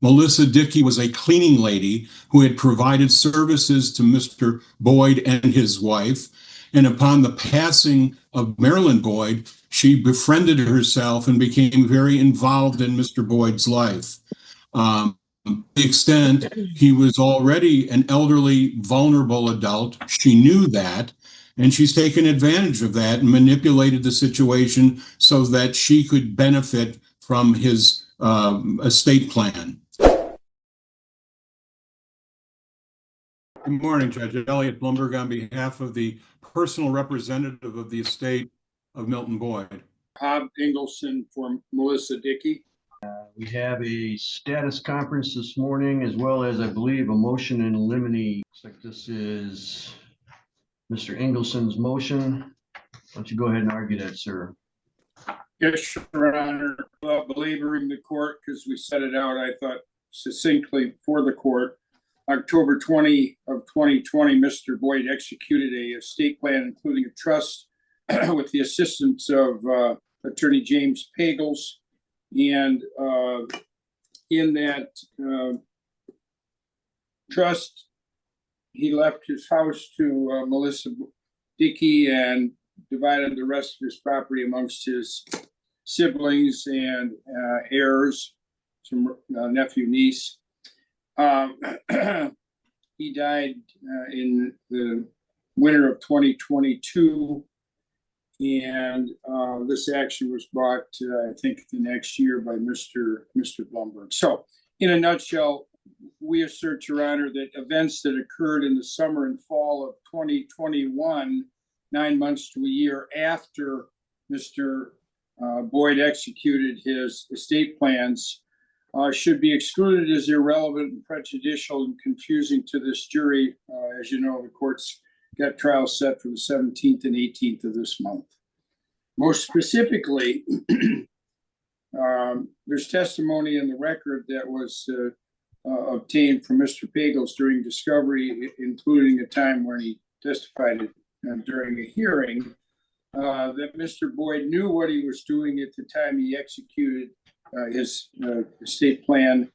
Melissa Dickey was a cleaning lady who had provided services to Mr. Boyd and his wife. And upon the passing of Marilyn Boyd, she befriended herself and became very involved in Mr. Boyd's life. To the extent he was already an elderly, vulnerable adult, she knew that, and she's taken advantage of that and manipulated the situation so that she could benefit from his estate plan. Good morning, Judge Elliott Bloomberg, on behalf of the personal representative of the estate of Milton Boyd. Bob Engelson for Melissa Dickey. We have a status conference this morning, as well as, I believe, a motion in limine. Looks like this is Mr. Engelson's motion. Why don't you go ahead and argue that, sir? Yes, Your Honor. Without belaboring the court, because we set it out, I thought, succinctly for the court. October 20 of 2020, Mr. Boyd executed a estate plan, including a trust, with the assistance of Attorney James Pagels. And in that trust, he left his house to Melissa Dickey and divided the rest of his property amongst his siblings and heirs, some nephew, niece. He died in the winter of 2022, and this action was brought, I think, the next year by Mr. Bloomberg. So, in a nutshell, we assert, Your Honor, that events that occurred in the summer and fall of 2021, 9 months to a year after Mr. Boyd executed his estate plans, should be excluded as irrelevant and prejudicial and confusing to this jury. As you know, the court's got trial set for the 17th and 18th of this month. Most specifically, there's testimony in the record that was obtained from Mr. Pagels during discovery, including a time when he testified during a hearing, that Mr. Boyd knew what he was doing at the time he executed his estate plan.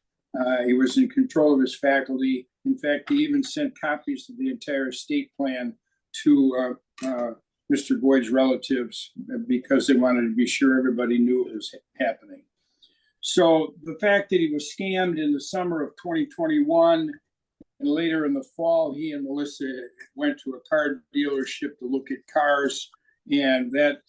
He was in control of his faculty. In fact, he even sent copies of the entire estate plan to Mr. Boyd's relatives because they wanted to be sure everybody knew what was happening. So the fact that he was scammed in the summer of 2021 and later in the fall, he and Melissa went to a car dealership to look at cars, and that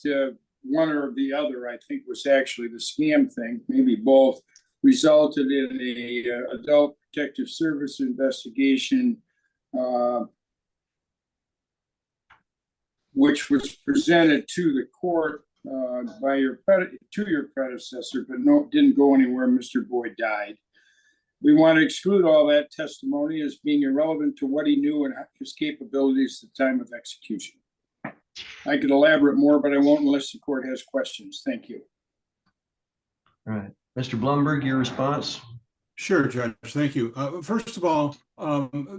one or the other, I think, was actually the scam thing, maybe both, resulted in a adult protective service investigation, which was presented to the court by your predecessor, but didn't go anywhere. Mr. Boyd died. We want to exclude all that testimony as being irrelevant to what he knew and his capabilities at the time of execution. I could elaborate more, but I won't unless the court has questions. Thank you. All right. Mr. Bloomberg, your response? Sure, Judge. Thank you. First of all,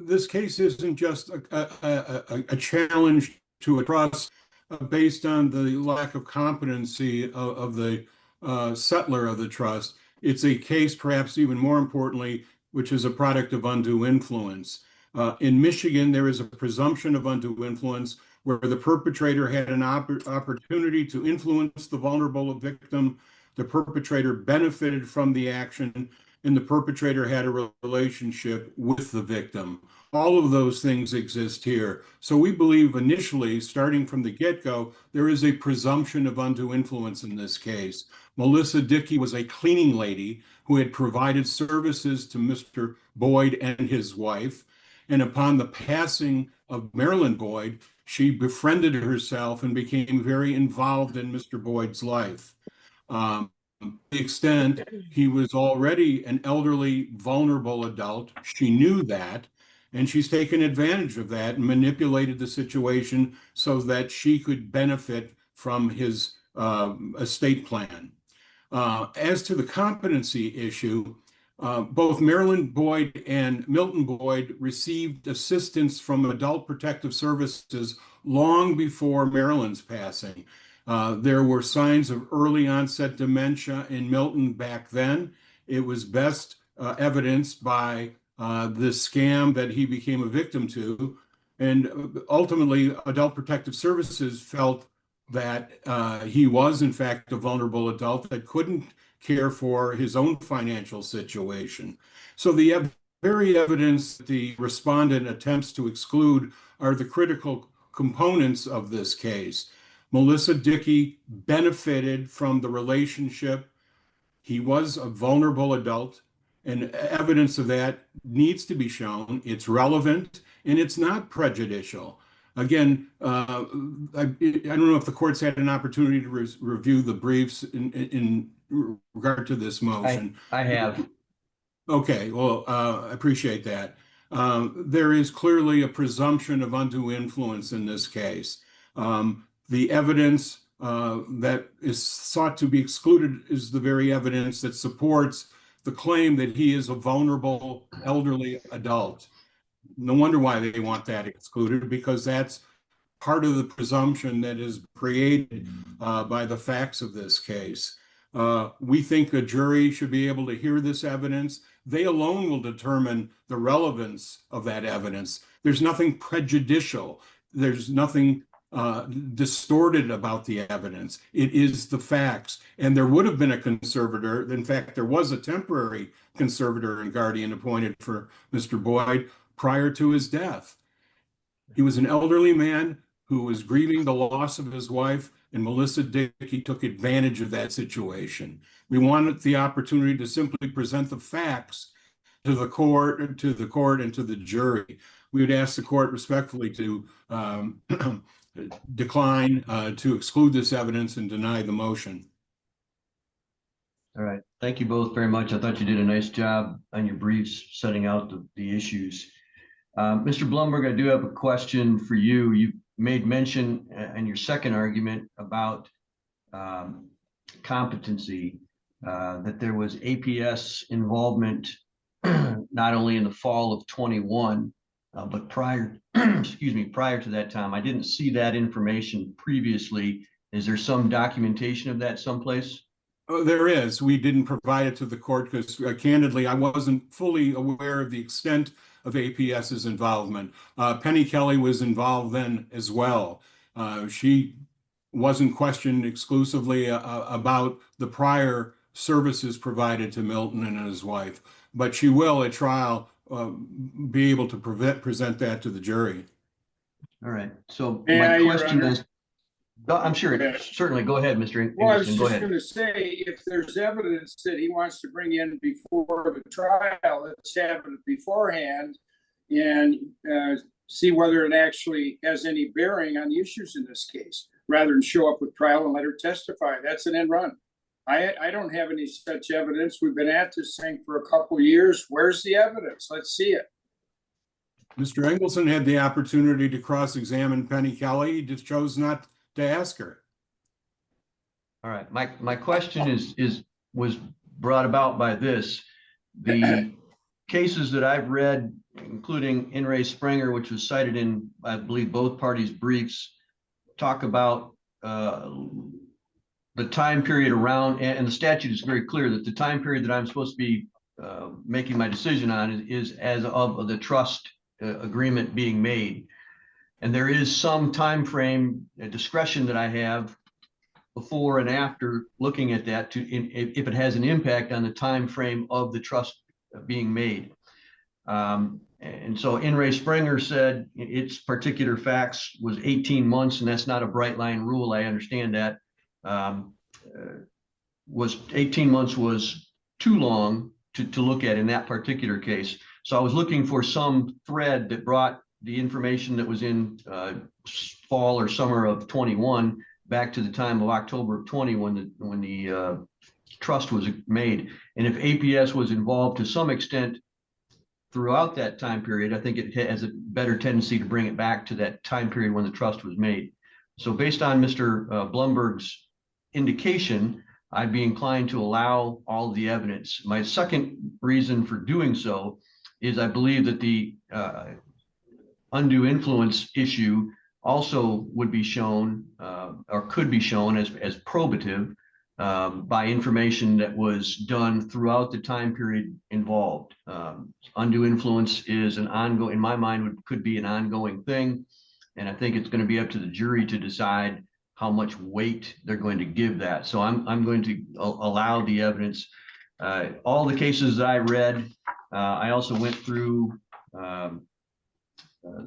this case isn't just a challenge to a trust based on the lack of competency of the settler of the trust. It's a case, perhaps even more importantly, which is a product of undue influence. In Michigan, there is a presumption of undue influence where the perpetrator had an opportunity to influence the vulnerable victim. The perpetrator benefited from the action, and the perpetrator had a relationship with the victim. All of those things exist here. So we believe initially, starting from the get-go, there is a presumption of undue influence in this case. Melissa Dickey was a cleaning lady who had provided services to Mr. Boyd and his wife. And upon the passing of Marilyn Boyd, she befriended herself and became very involved in Mr. Boyd's life. To the extent he was already an elderly, vulnerable adult, she knew that, and she's taken advantage of that and manipulated the situation so that she could benefit from his estate plan. As to the competency issue, both Marilyn Boyd and Milton Boyd received assistance from Adult Protective Services long before Marilyn's passing. There were signs of early onset dementia in Milton back then. It was best evidenced by this scam that he became a victim to. And ultimately, Adult Protective Services felt that he was, in fact, a vulnerable adult that couldn't care for his own financial situation. So the very evidence that the respondent attempts to exclude are the critical components of this case. Melissa Dickey benefited from the relationship. He was a vulnerable adult, and evidence of that needs to be shown. It's relevant and it's not prejudicial. Again, I don't know if the court's had an opportunity to review the briefs in regard to this motion. I have. Okay, well, I appreciate that. There is clearly a presumption of undue influence in this case. The evidence that is sought to be excluded is the very evidence that supports the claim that he is a vulnerable elderly adult. No wonder why they want that excluded, because that's part of the presumption that is created by the facts of this case. We think a jury should be able to hear this evidence. They alone will determine the relevance of that evidence. There's nothing prejudicial. There's nothing distorted about the evidence. It is the facts. And there would have been a conservator. In fact, there was a temporary conservator and guardian appointed for Mr. Boyd prior to his death. He was an elderly man who was grieving the loss of his wife, and Melissa Dickey took advantage of that situation. We wanted the opportunity to simply present the facts to the court, and to the jury. We would ask the court respectfully to decline to exclude this evidence and deny the motion. All right. Thank you both very much. I thought you did a nice job on your briefs setting out the issues. Mr. Bloomberg, I do have a question for you. You made mention in your second argument about competency, that there was APS involvement not only in the fall of 21, but prior, prior to that time. I didn't see that information previously. Is there some documentation of that someplace? Oh, there is. We didn't provide it to the court because, candidly, I wasn't fully aware of the extent of APS's involvement. Penny Kelly was involved then as well. She wasn't questioned exclusively about the prior services provided to Milton and his wife, but she will at trial be able to present that to the jury. All right. So my question is, I'm sure, certainly. Go ahead, Mr. Engelson. Well, I was just going to say, if there's evidence that he wants to bring in before the trial, let's have it beforehand and see whether it actually has any bearing on the issues in this case, rather than show up with trial and let her testify. That's an end run. I don't have any such evidence. We've been at this thing for a couple of years. Where's the evidence? Let's see it. Mr. Engelson had the opportunity to cross-examine Penny Kelly. He just chose not to ask her. All right. My question was brought about by this. The cases that I've read, including In re Springer, which was cited in, I believe, both parties' briefs, talk about the time period around, and the statute is very clear that the time period that I'm supposed to be making my decision on is as of the trust agreement being made. And there is some time frame discretion that I have before and after looking at that if it has an impact on the time frame of the trust being made. And so In re Springer said its particular facts was 18 months, and that's not a bright line rule. I understand that. Was 18 months was too long to look at in that particular case. So I was looking for some thread that brought the information that was in fall or summer of 21 back to the time of October of 20 when the trust was made. And if APS was involved to some extent throughout that time period, I think it has a better tendency to bring it back to that time period when the trust was made. So based on Mr. Blumberg's indication, I'd be inclined to allow all of the evidence. My second reason for doing so is I believe that the undue influence issue also would be shown or could be shown as probative. by information that was done throughout the time period involved. Undue influence is an ongoing, in my mind, could be an ongoing thing. And I think it's going to be up to the jury to decide how much weight they're going to give that. So I'm going to allow the evidence. All the cases that I read, I also went through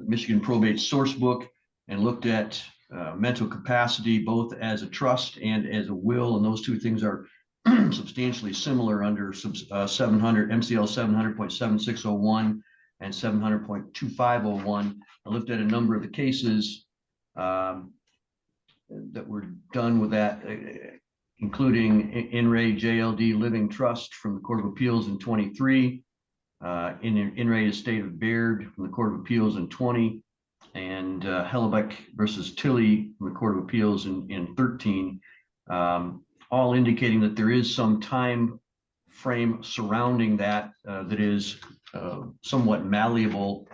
Michigan Probate Source Book and looked at mental capacity, both as a trust and as a will. And those two things are substantially similar under 700 MCL 700.7601 and 700.2501. I looked at a number of the cases that were done with that, including In Re JLD Living Trust from the Court of Appeals in 23, In Re Estate of Baird from the Court of Appeals in 20, and Hellebuck versus Tilley from the Court of Appeals in 13, all indicating that there is some time frame surrounding that that is somewhat malleable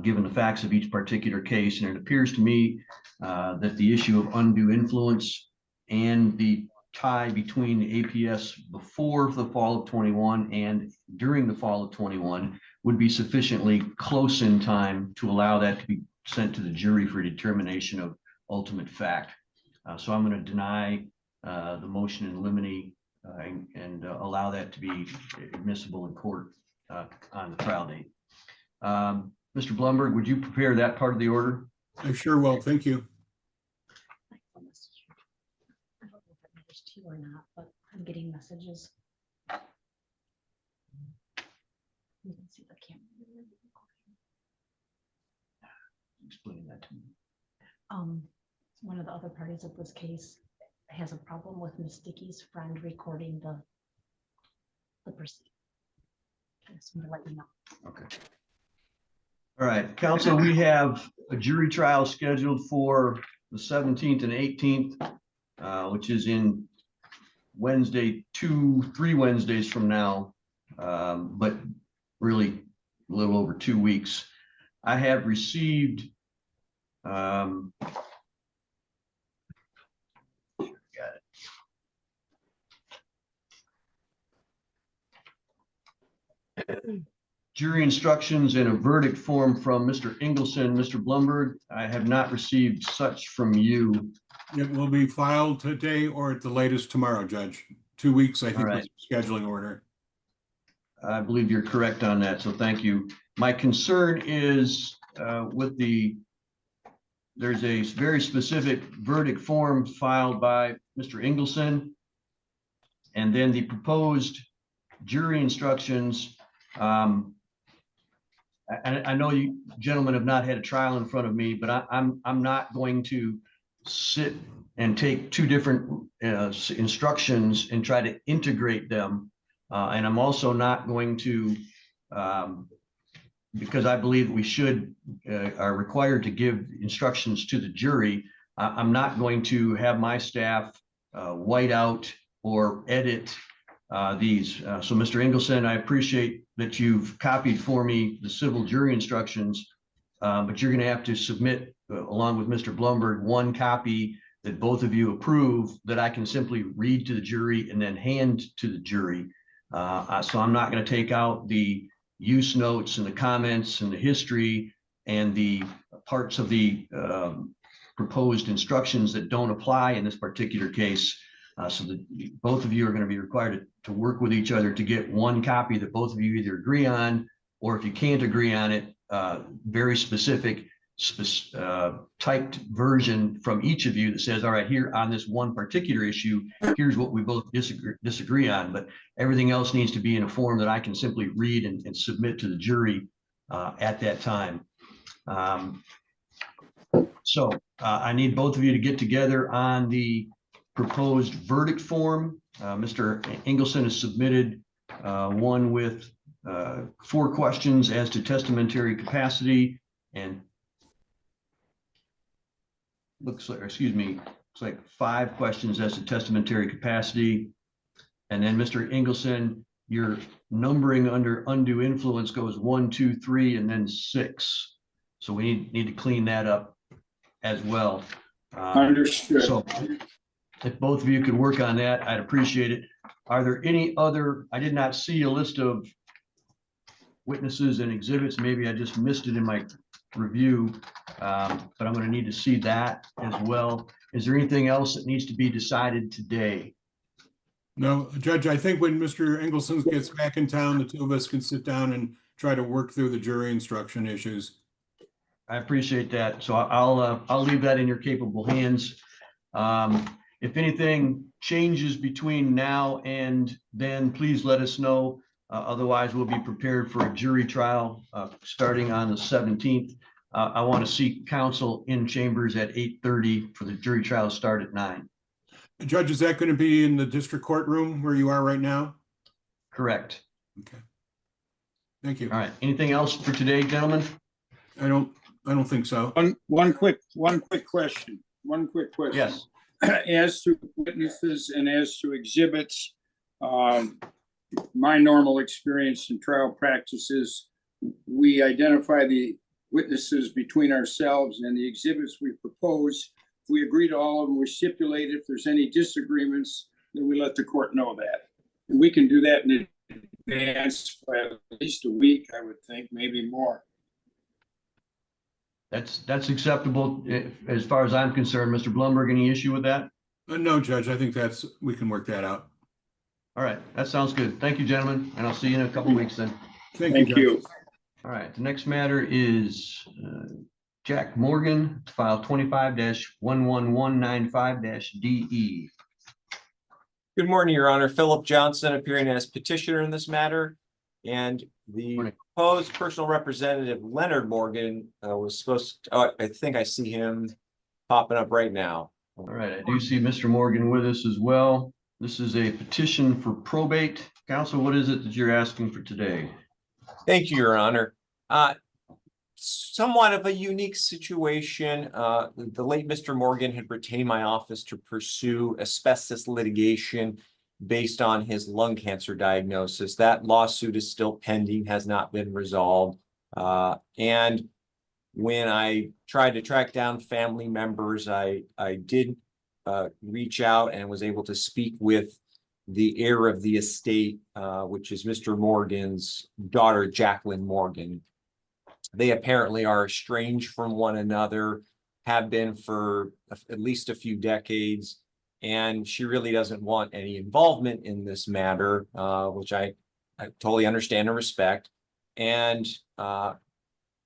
given the facts of each particular case. And it appears to me that the issue of undue influence and the tie between the APS before the fall of 21 and during the fall of 21 would be sufficiently close in time to allow that to be sent to the jury for determination of ultimate fact. So I'm going to deny the motion in limine and allow that to be admissible in court on the trial date. Mr. Bloomberg, would you prepare that part of the order? I sure will. Thank you. I don't know if it matters to you or not, but I'm getting messages. You can see the camera. Explain that to me. One of the other parties of this case has a problem with Miss Dickey's friend recording the proceeding. I just want to let you know. Okay. All right, counsel, we have a jury trial scheduled for the 17th and 18th, which is in Wednesday, 3 Wednesdays from now, but really a little over 2 weeks. I have received jury instructions in a verdict form from Mr. Ingleson. Mr. Bloomberg, I have not received such from you. It will be filed today or at the latest tomorrow, Judge. 2 weeks, I think, was the scheduling order. I believe you're correct on that, so thank you. My concern is with there's a very specific verdict form filed by Mr. Ingleson, and then the proposed jury instructions. I know you gentlemen have not had a trial in front of me, but I'm not going to sit and take 2 different instructions and try to integrate them. And I'm also not going to, because I believe we are required to give instructions to the jury. I'm not going to have my staff white out or edit these. So Mr. Ingleson, I appreciate that you've copied for me the civil jury instructions, but you're going to have to submit along with Mr. Bloomberg 1 copy that both of you approve that I can simply read to the jury and then hand to the jury. So I'm not going to take out the use notes and the comments and the history and the parts of the proposed instructions that don't apply in this particular case. So that both of you are going to be required to work with each other to get 1 copy that both of you either agree on, or if you can't agree on it, very specific typed version from each of you that says, all right, here on this one particular issue, here's what we both disagree on, but everything else needs to be in a form that I can simply read and submit to the jury at that time. So I need both of you to get together on the proposed verdict form. Mr. Ingleson has submitted one with 4 questions as to testamentary capacity, and looks like 5 questions as to testamentary capacity. And then Mr. Ingleson, your numbering under undue influence goes 1, 2, 3, and then 6. So we need to clean that up as well. Understood. So if both of you could work on that, I'd appreciate it. Are there any other, I did not see a list of witnesses and exhibits. Maybe I just missed it in my review, but I'm going to need to see that as well. Is there anything else that needs to be decided today? No, Judge, I think when Mr. Engelson gets back in town, the two of us can sit down and try to work through the jury instruction issues. I appreciate that. So I'll leave that in your capable hands. If anything changes between now and then, please let us know. Otherwise, we'll be prepared for a jury trial starting on the 17th. I want to see counsel in chambers at 8:30 for the jury trial to start at 9. Judge, is that going to be in the district courtroom where you are right now? Correct. Okay. Thank you. All right. Anything else for today, gentlemen? I don't think so. One quick question. Yes. As to witnesses and as to exhibits, my normal experience in trial practices, we identify the witnesses between ourselves and the exhibits we propose. If we agree to all of them, we stipulate if there's any disagreements, then we let the court know that. And we can do that in advance by at least a week, I would think, maybe more. That's acceptable as far as I'm concerned. Mr. Bloomberg, any issue with that? No, Judge, I think we can work that out. All right, that sounds good. Thank you, gentlemen, and I'll see you in a couple weeks then. Thank you. All right, the next matter is Jack Morgan, file 25-11195-DE. Good morning, Your Honor. Philip Johnson appearing as petitioner in this matter. And the Morning. proposed personal representative, Leonard Morgan, was supposed to, I think I see him popping up right now. All right, I do see Mr. Morgan with us as well. This is a petition for probate. Counsel, what is it that you're asking for today? Thank you, Your Honor. Somewhat of a unique situation. The late Mr. Morgan had retained my office to pursue asbestos litigation based on his lung cancer diagnosis. That lawsuit is still pending, has not been resolved. And when I tried to track down family members, I did reach out and was able to speak with the heir of the estate, which is Mr. Morgan's daughter, Jacqueline Morgan. They apparently are estranged from one another, have been for at least a few decades, and she really doesn't want any involvement in this matter, which I totally understand and respect. And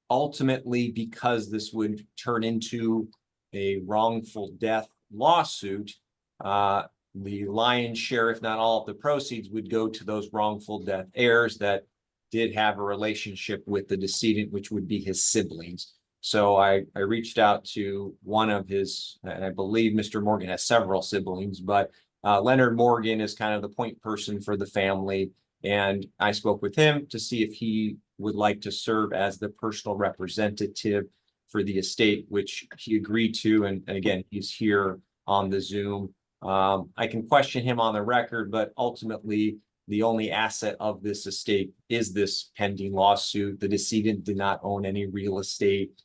ultimately, because this would turn into a wrongful death lawsuit, the lion's share, if not all of the proceeds, would go to those wrongful death heirs that did have a relationship with the decedent, which would be his siblings. So I reached out to one of his, and I believe Mr. Morgan has several siblings, but Leonard Morgan is kind of the point person for the family. And I spoke with him to see if he would like to serve as the personal representative for the estate, which he agreed to. And again, he's here on the Zoom. I can question him on the record, but ultimately the only asset of this estate is this pending lawsuit. The decedent did not own any real estate.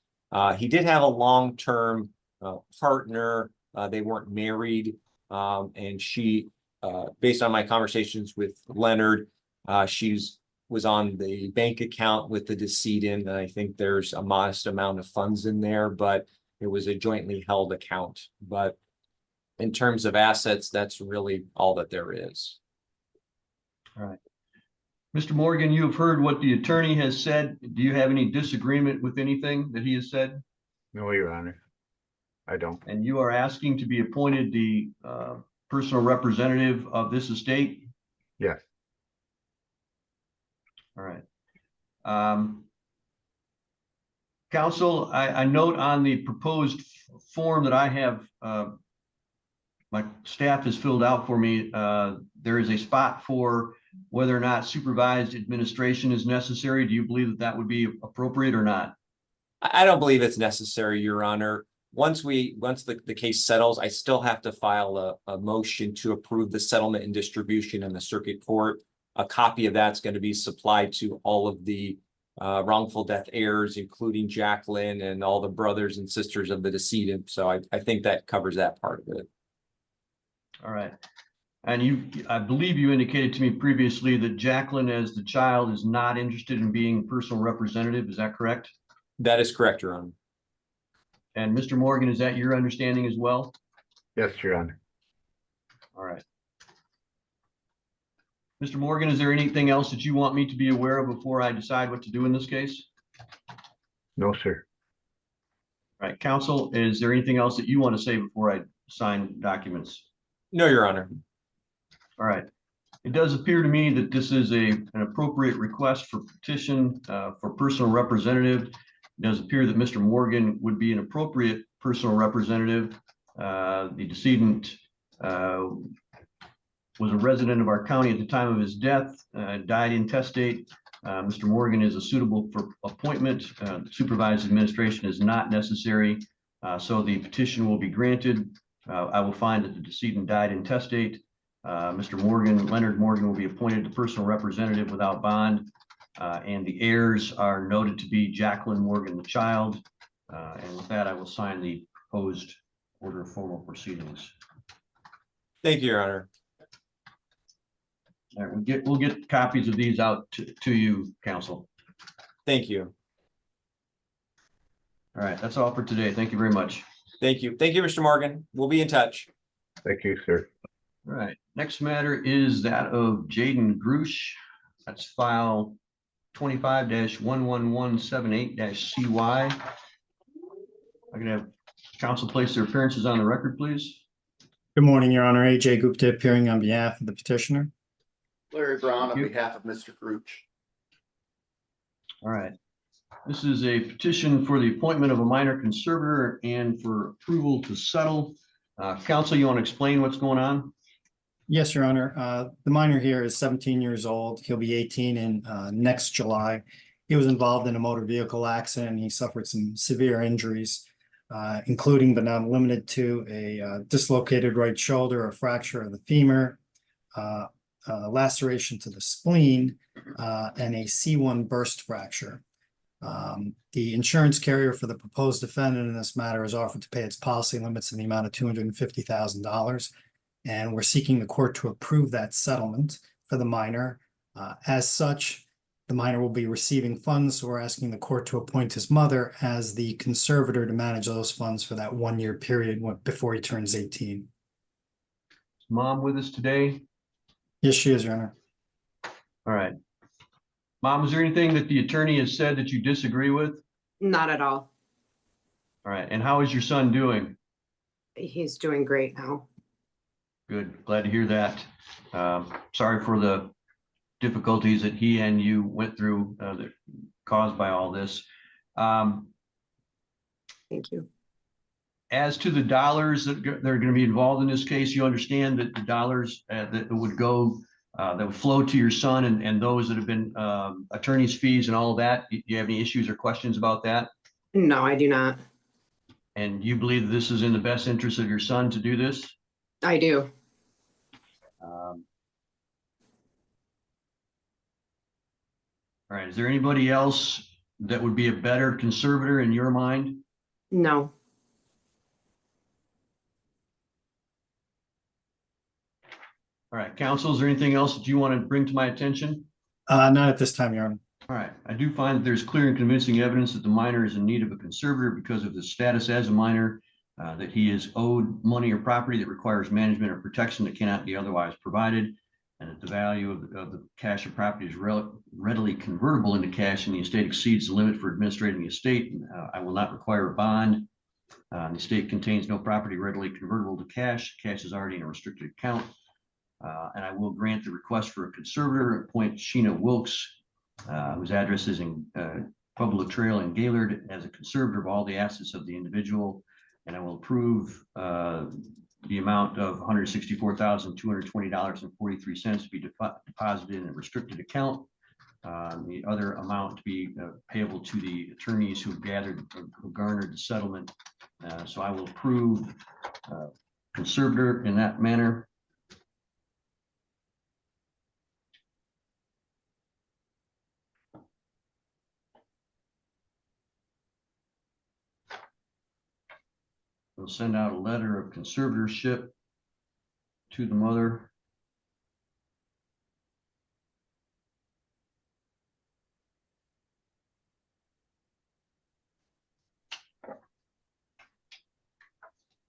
He did have a long-term partner. They weren't married. And she, based on my conversations with Leonard, she was on the bank account with the decedent. And I think there's a modest amount of funds in there, but it was a jointly held account. But in terms of assets, that's really all that there is. All right. Mr. Morgan, you have heard what the attorney has said. Do you have any disagreement with anything that he has said? No, Your Honor, I don't. And you are asking to be appointed the personal representative of this estate? Yes. All right. Counsel, I note on the proposed form that I have, my staff has filled out for me, there is a spot for whether or not supervised administration is necessary. Do you believe that that would be appropriate or not? I don't believe it's necessary, Your Honor. Once the case settles, I still have to file a motion to approve the settlement and distribution in the circuit court. A copy of that's going to be supplied to all of the wrongful death heirs, including Jacqueline and all the brothers and sisters of the decedent. So I think that covers that part of it. All right. And I believe you indicated to me previously that Jacqueline, as the child, is not interested in being personal representative. Is that correct? That is correct, Your Honor. And Mr. Morgan, is that your understanding as well? Yes, Your Honor. All right. Mr. Morgan, is there anything else that you want me to be aware of before I decide what to do in this case? No, sir. All right, counsel, is there anything else that you want to say before I sign documents? No, Your Honor. All right. It does appear to me that this is an appropriate request for petition for personal representative. It does appear that Mr. Morgan would be an appropriate personal representative. The decedent was a resident of our county at the time of his death, died intestate. Mr. Morgan is a suitable for appointment. Supervised administration is not necessary, so the petition will be granted. I will find that the decedent died intestate. Mr. Morgan, Leonard Morgan, will be appointed to personal representative without bond, and the heirs are noted to be Jacqueline Morgan, the child. And with that, I will sign the proposed order of formal proceedings. Thank you, Your Honor. All right, we'll get copies of these out to you, counsel. Thank you. All right, that's all for today. Thank you very much. Thank you. Thank you, Mr. Morgan. We'll be in touch. Thank you, sir. All right, next matter is that of Jaden Grush. That's file 25-11178-CY. I'm gonna have counsel place their appearances on the record, please. Good morning, Your Honor. AJ Gupta appearing on behalf of the petitioner. Larry Brown on You. behalf of Mr. Crouch. All right. This is a petition for the appointment of a minor conservator and for approval to settle. Counsel, you want to explain what's going on? Yes, Your Honor. The minor here is 17 years old. He'll be 18 in next July. He was involved in a motor vehicle accident. He suffered some severe injuries, including but not limited to a dislocated right shoulder, a fracture of the femur, laceration to the spleen, and a C1 burst fracture. The insurance carrier for the proposed defendant in this matter has offered to pay its policy limits in the amount of $250,000. And we're seeking the court to approve that settlement for the minor. As such, the minor will be receiving funds, so we're asking the court to appoint his mother as the conservator to manage those funds for that 1 year period before he turns 18. Is Mom with us today? Yes, she is, Your Honor. All right. Mom, is there anything that the attorney has said that you disagree with? Not at all. All right. And how is your son doing? He's doing great now. Good. Glad to hear that. Sorry for the difficulties that he and you went through that caused by all this. Thank you. As to the dollars that are going to be involved in this case, you understand that the dollars that would go, that would flow to your son and those that have been attorney's fees and all of that. Do you have any issues or questions about that? No, I do not. And you believe this is in the best interest of your son to do this? I do. All right. Is there anybody else that would be a better conservator in your mind? No. All right, counsel, is there anything else that you want to bring to my attention? Not at this time, Your Honor. All right, I do find that there's clear and convincing evidence that the minor is in need of a conservator because of the status as a minor, that he is owed money or property that requires management or protection that cannot be otherwise provided, and that the value of the cash or property is readily convertible into cash and the estate exceeds the limit for administrating the estate. I will not require a bond. The estate contains no property readily convertible to cash. Cash is already in a restricted account. And I will grant the request for a conservator, appoint Sheena Wilkes, whose address is in Public Trail in Gaylord, as a conservator of all the assets of the individual. And I will approve the amount of $164,220.43 to be deposited in a restricted account. The other amount to be payable to the attorneys who garnered the settlement. So I will approve conservator in that manner. We'll send out a letter of conservatorship to the mother.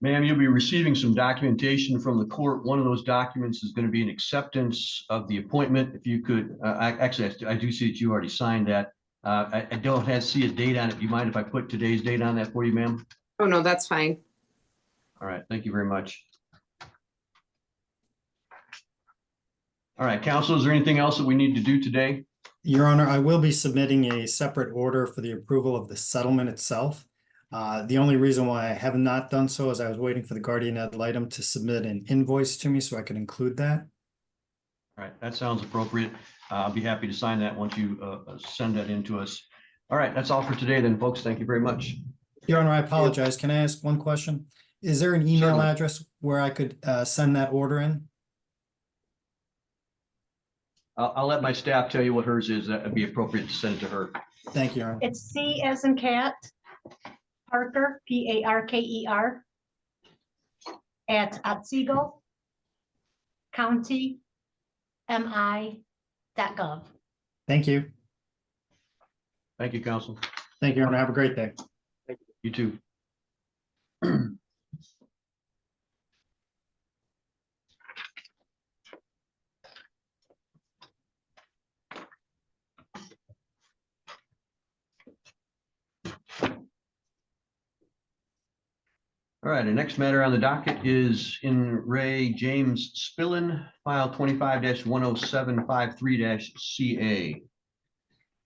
Ma'am, you'll be receiving some documentation from the court. One of those documents is going to be an acceptance of the appointment. If you could, I do see that you already signed that. I don't see a date on it. Do you mind if I put today's date on that for you, ma'am? Oh, no, that's fine. All right, thank you very much. All right, counsel, is there anything else that we need to do today? Your Honor, I will be submitting a separate order for the approval of the settlement itself. The only reason why I have not done so is I was waiting for the guardian ad litem to submit an invoice to me so I could include that. All right, that sounds appropriate. I'll be happy to sign that once you send that in to us. All right, that's all for today then, folks. Thank you very much. Your Honor, I apologize. Can I ask one question? Is there an email Certainly. address where I could send that order in? I'll let my staff tell you what hers is. That would be appropriate to send it to her. Thank you, Your Honor. It's C as in cat, Parker, Parker, at Otsego County, MI.gov. Thank you. Thank you, counsel. Thank you, Your Honor. Have a great day. You too. All right, the next matter on the docket is in Ray James Spillin, file 25-10753-CA.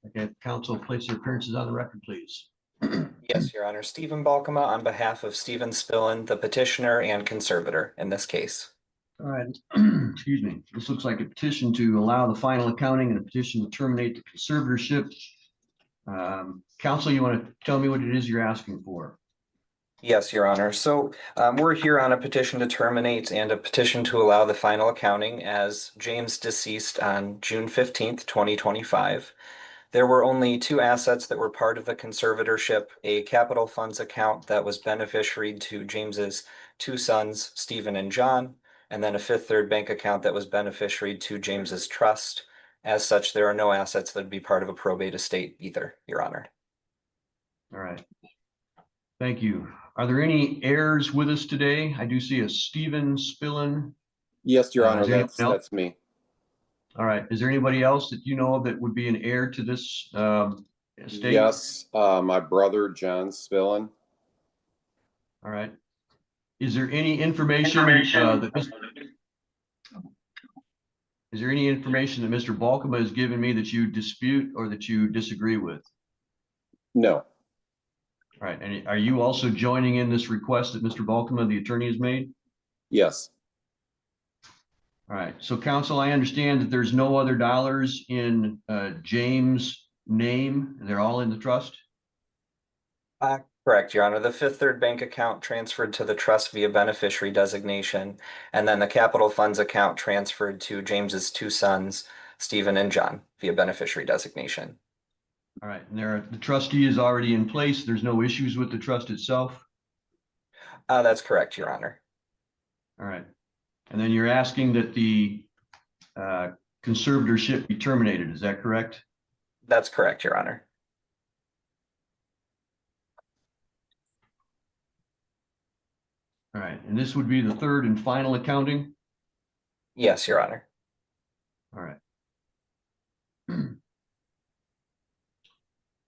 Okay, counsel, place your appearances on the record, please. Yes, Your Honor. Stephen Balkema on behalf of Stephen Spillin, the petitioner and conservator in this case. All right, excuse me. This looks like a petition to allow the final accounting and a petition to terminate the conservatorship. Counsel, you want to tell me what it is you're asking for? Yes, Your Honor. So we're here on a petition to terminate and a petition to allow the final accounting as James deceased on June 15th, 2025. There were only two assets that were part of the conservatorship, a capital funds account that was beneficiary to James's two sons, Stephen and John, and then a Fifth Third bank account that was beneficiary to James's trust. As such, there are no assets that would be part of a probate estate either, Your Honor. All right. Thank you. Are there any heirs with us today? I do see a Stephen Spillin. Yes, Your Honor, is there that's anyone else? me. All right. Is there anybody else that you know of that would be an heir to this estate? Yes, my brother, John Spillin. All right. Is there any information that Mr. Balkema has given me that you dispute or that you disagree with? No. All right. And are you also joining in this request that Mr. Balkema, the attorney, has made? Yes. All right. So, counsel, I understand that there's no other dollars in James' name. They're all in the trust? Correct, Your Honor. The Fifth Third bank account transferred to the trust via beneficiary designation, and then the capital funds account transferred to James's two sons, Stephen and John, via beneficiary designation. All right. And the trustee is already in place. There's no issues with the trust itself? That's correct, Your Honor. All right. And then you're asking that the conservatorship be terminated. Is that correct? That's correct, Your Honor. All right. And this would be the third and final accounting? Yes, Your Honor. All right.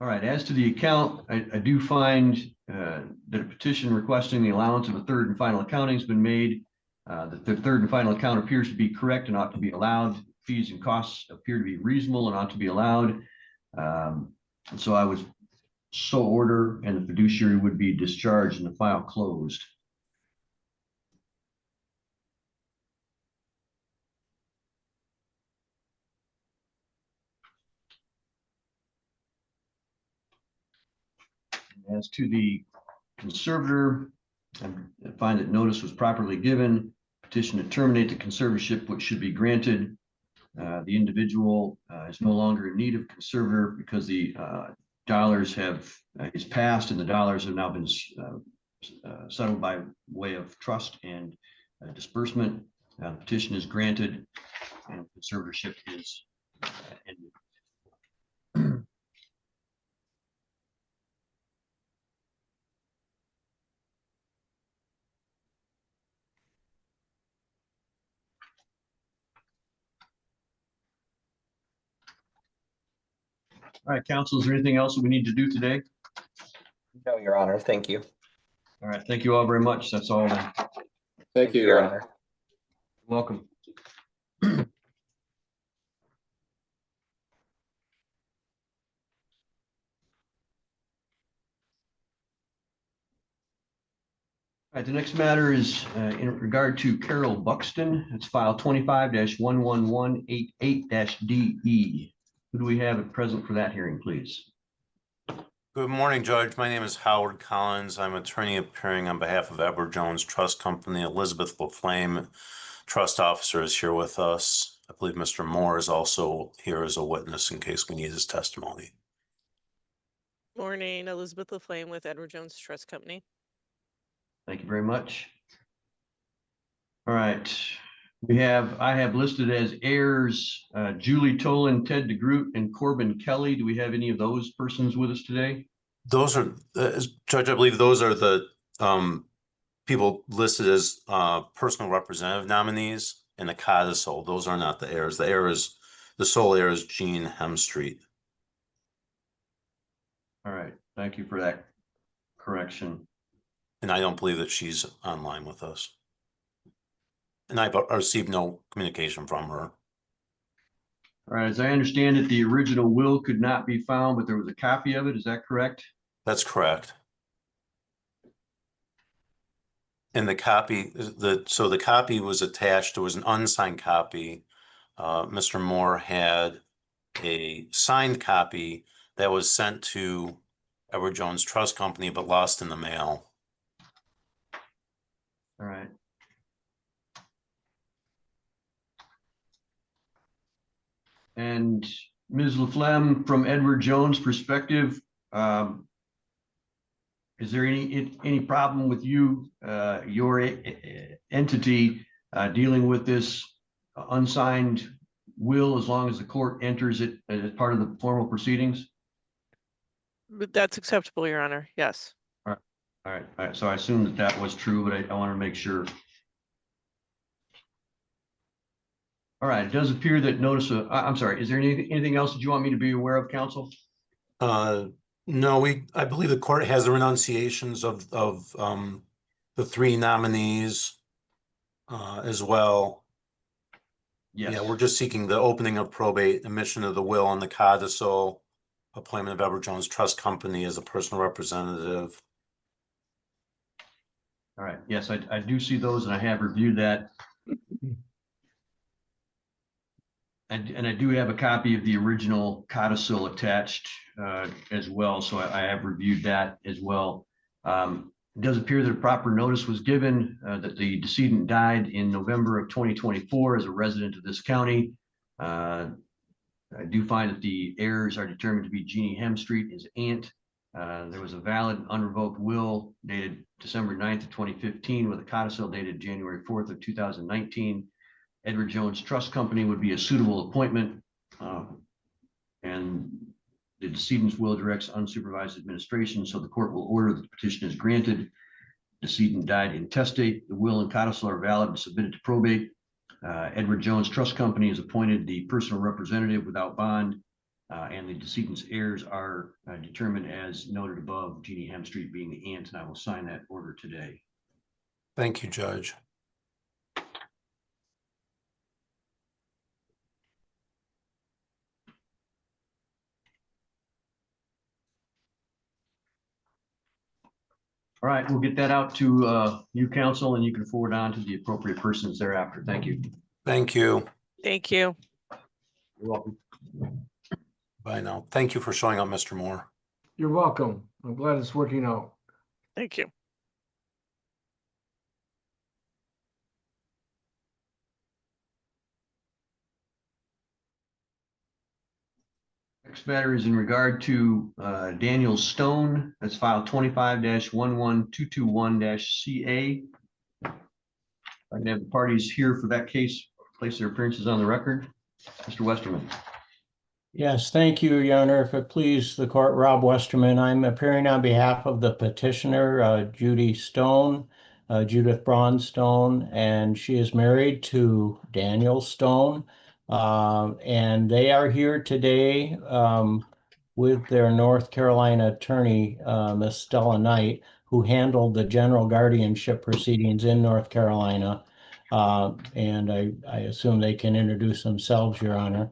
All right. As to the account, I do find that a petition requesting the allowance of a third and final accounting has been made. That the third and final account appears to be correct and ought to be allowed. Fees and costs appear to be reasonable and ought to be allowed. And so I would so order, and the fiduciary would be discharged and the file closed. As to the conservator, I find that notice was properly given. Petition to terminate the conservatorship, which should be granted. The individual is no longer in need of conservator because the dollars is passed and the dollars have now been settled by way of trust and disbursement. Petition is granted and conservatorship is ended. All right, counsel, is there anything else that we need to do today? No, Your Honor, thank you. All right, thank you all very much. That's all then. Thank you, Your Honor. Welcome. All right, the next matter is in regard to Carol Buxton. It's file 25-11188-DE. Who do we have at present for that hearing, please? Good morning, Judge. My name is Howard Collins. I'm attorney appearing on behalf of Edward Jones Trust Company. Elizabeth LaFlame, trust officer, is here with us. I believe Mr. Moore is also here as a witness in case we need his testimony. Morning, Elizabeth LaFlame with Edward Jones Trust Company. Thank you very much. All right, I have listed as heirs Julie Tolan, Ted DeGroot, and Corbin Kelly. Do we have any of those persons with us today? Those are, Judge, I believe those are the people listed as personal representative nominees in the codicil. Those are not the heirs. The sole heir is Jean Hemstreet. All right, thank you for that correction. And I don't believe that she's online with us. And I've received no communication from her. All right, as I understand it, the original will could not be found, but there was a copy of it. Is that correct? That's correct. And the copy, so the copy was attached. There was an unsigned copy. Mr. Moore had a signed copy that was sent to Edward Jones Trust Company, but lost in the mail. All right. And Ms. LaFlemme, from Edward Jones' perspective, is there any problem with you, your entity, dealing with this unsigned will as long as the court enters it as part of the formal proceedings? That's acceptable, Your Honor. Yes. All right. So I assume that was true, but I want to make sure. All right, it does appear that notice of, I'm sorry, is there anything else that you want me to be aware of, counsel? No, I believe the court has the renunciations of the three nominees as well. Yes. Yeah, we're just seeking the opening of probate, admission of the will and the codicil, appointment of Edward Jones Trust Company as a personal representative. All right, yes, I do see those and I have reviewed that. And I do have a copy of the original codicil attached as well, so I have reviewed that as well. It does appear that a proper notice was given that the decedent died in November of 2024 as a resident of this county. I do find that the heirs are determined to be Jeannie Hemstreet, his aunt. There was a valid unrevoked will dated December 9th of 2015 with a codicil dated January 4th of 2019. Edward Jones Trust Company would be a suitable appointment, and the decedent's will directs unsupervised administration, so the court will order that the petition is granted. Decedent died intestate. The will and codicil are valid and submitted to probate. Edward Jones Trust Company is appointed the personal representative without bond, and the decedent's heirs are determined as noted above, Jeannie Hemstreet being the aunt, and I will sign that order today. Thank you, Judge. All right, we'll get that out to you, counsel, and you can forward on to the appropriate persons thereafter. Thank you. Thank you. Thank you. You're welcome. Bye now. Thank you for showing up, Mr. Moore. You're welcome. I'm glad it's working out. Thank you. Next matter is in regard to Daniel Stone. That's file 25-11221-CA. I can have the parties here for that case place their appearances on the record. Mr. Westerman. Yes, thank you, Your Honor. If it please the court, Rob Westerman, I'm appearing on behalf of the petitioner, Judy Stone, Judith Braun Stone, and she is married to Daniel Stone. And they are here today with their North Carolina attorney, Miss Stella Knight, who handled the general guardianship proceedings in North Carolina. And I assume they can introduce themselves, Your Honor.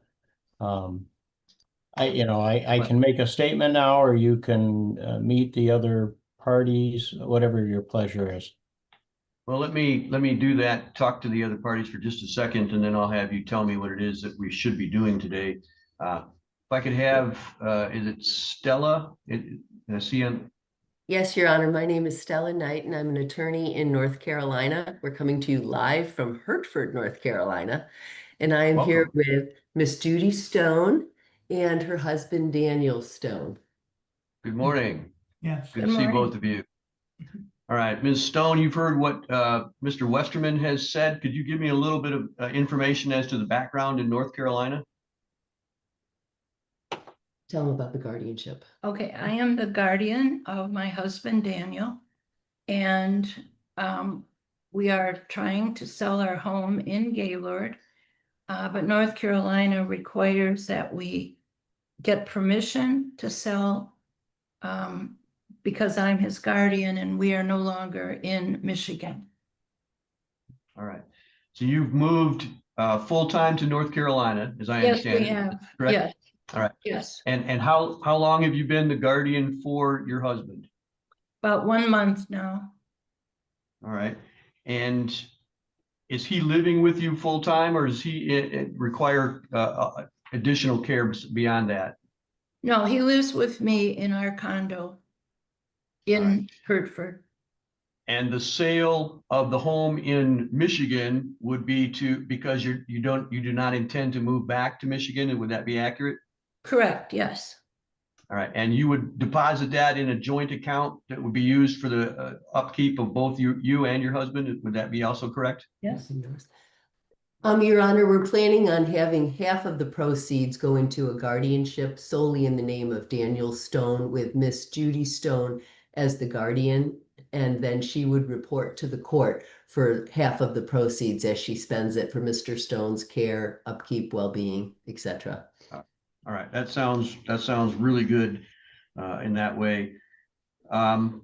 I can make a statement now, or you can meet the other parties, whatever your pleasure is. Well, let me do that. Talk to the other parties for just a second, and then I'll have you tell me what it is that we should be doing today. If I could have, is it Stella? Did I see him? Yes, Your Honor. My name is Stella Knight, and I'm an attorney in North Carolina. We're coming to you live from Hertford, North Carolina. And I am here with Miss Judy Stone and her husband, Daniel Stone. Good morning. Yes. Good to see both of you. All right, Ms. Stone, you've heard what Mr. Westerman has said. Could you give me a little bit of information as to the background in North Carolina? Tell them about the guardianship. Okay, I am the guardian of my husband, Daniel, and we are trying to sell our home in Gaylord, but North Carolina requires that we get permission to sell because I'm his guardian and we are no longer in Michigan. All right. So you've moved full-time to North Carolina, as I understand it. Yes, we have. Correct? Yes. All right. Yes. And how long have you been the guardian for your husband? About 1 month now. All right. And is he living with you full-time, or does he require additional care beyond that? No, he lives with me in our condo in Hertford. And the sale of the home in Michigan would be because you do not intend to move back to Michigan, and would that be accurate? Correct, yes. All right, and you would deposit that in a joint account that would be used for the upkeep of both you and your husband. Would that be also correct? Yes. Your Honor, we're planning on having half of the proceeds go into a guardianship solely in the name of Daniel Stone, with Miss Judy Stone as the guardian, and then she would report to the court for half of the proceeds as she spends it for Mr. Stone's care, upkeep, well-being, etc. All right, that sounds really good in that way. And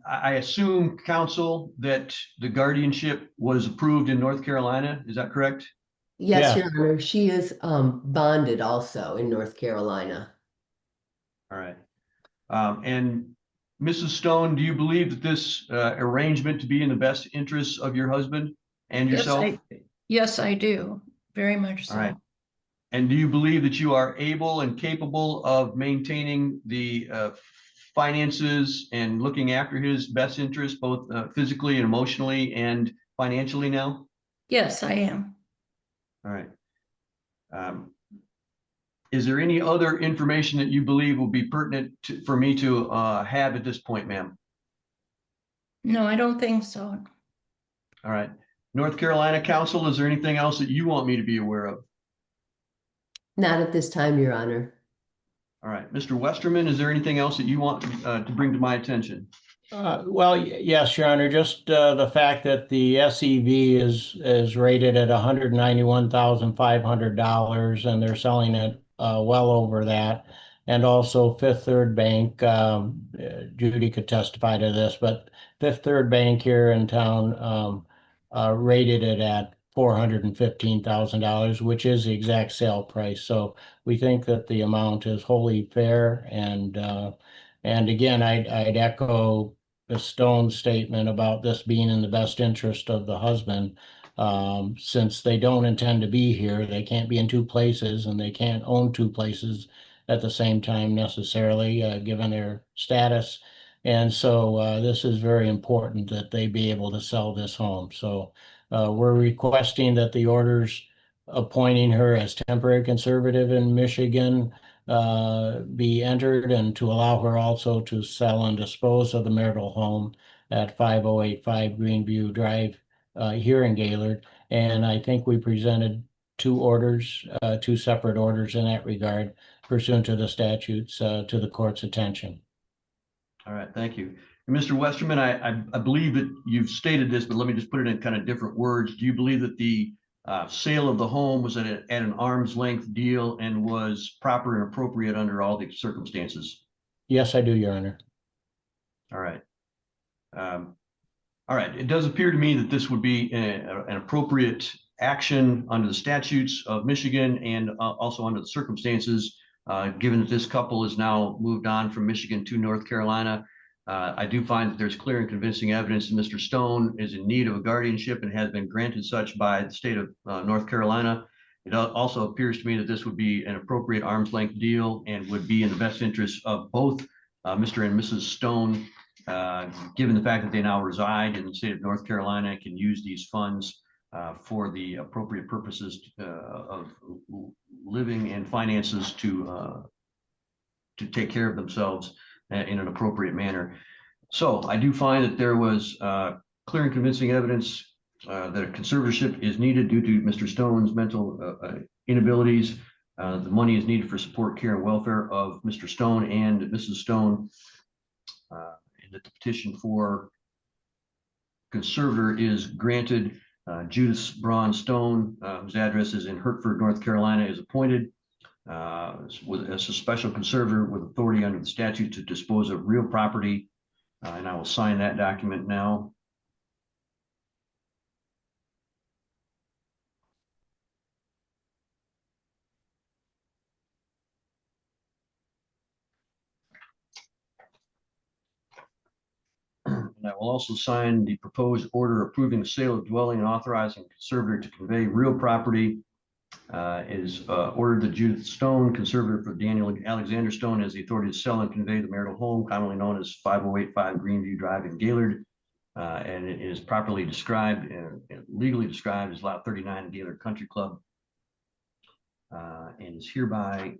I assume, counsel, that the guardianship was approved in North Carolina. Is that correct? Yes, Your Honor. She is bonded also in North Carolina. All right. And Mrs. Stone, do you believe that this arrangement to be in the best interests of your husband and yourself? Yes, I do. Very much so. All right. And do you believe that you are able and capable of maintaining the finances and looking after his best interests, both physically and emotionally and financially now? Yes, I am. All right. Is there any other information that you believe will be pertinent for me to have at this point, ma'am? No, I don't think so. All right. North Carolina Counsel, is there anything else that you want me to be aware of? Not at this time, Your Honor. All right. Mr. Westerman, is there anything else that you want to bring to my attention? Well, yes, Your Honor, just the fact that the SEV is rated at $191,500 and they're selling it well over that. And also Fifth Third Bank, Judy could testify to this, but Fifth Third Bank here in town rated it at $415,000, which is the exact sale price. So we think that the amount is wholly fair. And again, I'd echo the Stone statement about this being in the best interest of the husband. Since they don't intend to be here, they can't be in two places, and they can't own two places at the same time necessarily, given their status. And so this is very important that they be able to sell this home. So we're requesting that the orders appointing her as temporary conservative in Michigan be entered, and to allow her also to sell and dispose of the marital home at 5085 Greenview Drive here in Gaylord. And I think we presented two orders, two separate orders in that regard pursuant to the statutes to the court's attention. All right, thank you. And Mr. Westerman, I believe that you've stated this, but let me just put it in kind of different words. Do you believe that the sale of the home was at an arm's length deal and was proper and appropriate under all the circumstances? Yes, I do, Your Honor. All right. All right. It does appear to me that this would be an appropriate action under the statutes of Michigan and also under the circumstances, given that this couple is now moved on from Michigan to North Carolina. I do find that there's clear and convincing evidence that Mr. Stone is in need of a guardianship and has been granted such by the state of North Carolina. It also appears to me that this would be an appropriate arm's length deal and would be in the best interest of both Mr. and Mrs. Stone, given the fact that they now reside in the state of North Carolina and can use these funds for the appropriate purposes of living and finances to take care of themselves in an appropriate manner. So I do find that there was clear and convincing evidence that a conservatorship is needed due to Mr. Stone's mental inabilities. The money is needed for support, care, and welfare of Mr. Stone and Mrs. Stone. And that the petition for conservator is granted. Judith Braun Stone, whose address is in Hertford, North Carolina, is appointed as a special conservator with authority under the statute to dispose of real property. And I will sign that document now. And I will also sign the proposed order approving the sale of dwelling and authorizing the conservator to convey real property. Is ordered that Judith Stone, conservator for Daniel Alexander Stone, has the authority to sell and convey the marital home, commonly known as 5085 Greenview Drive in Gaylord. And it is properly described and legally described as Lot 39 in Gaylord Country Club. And is hereby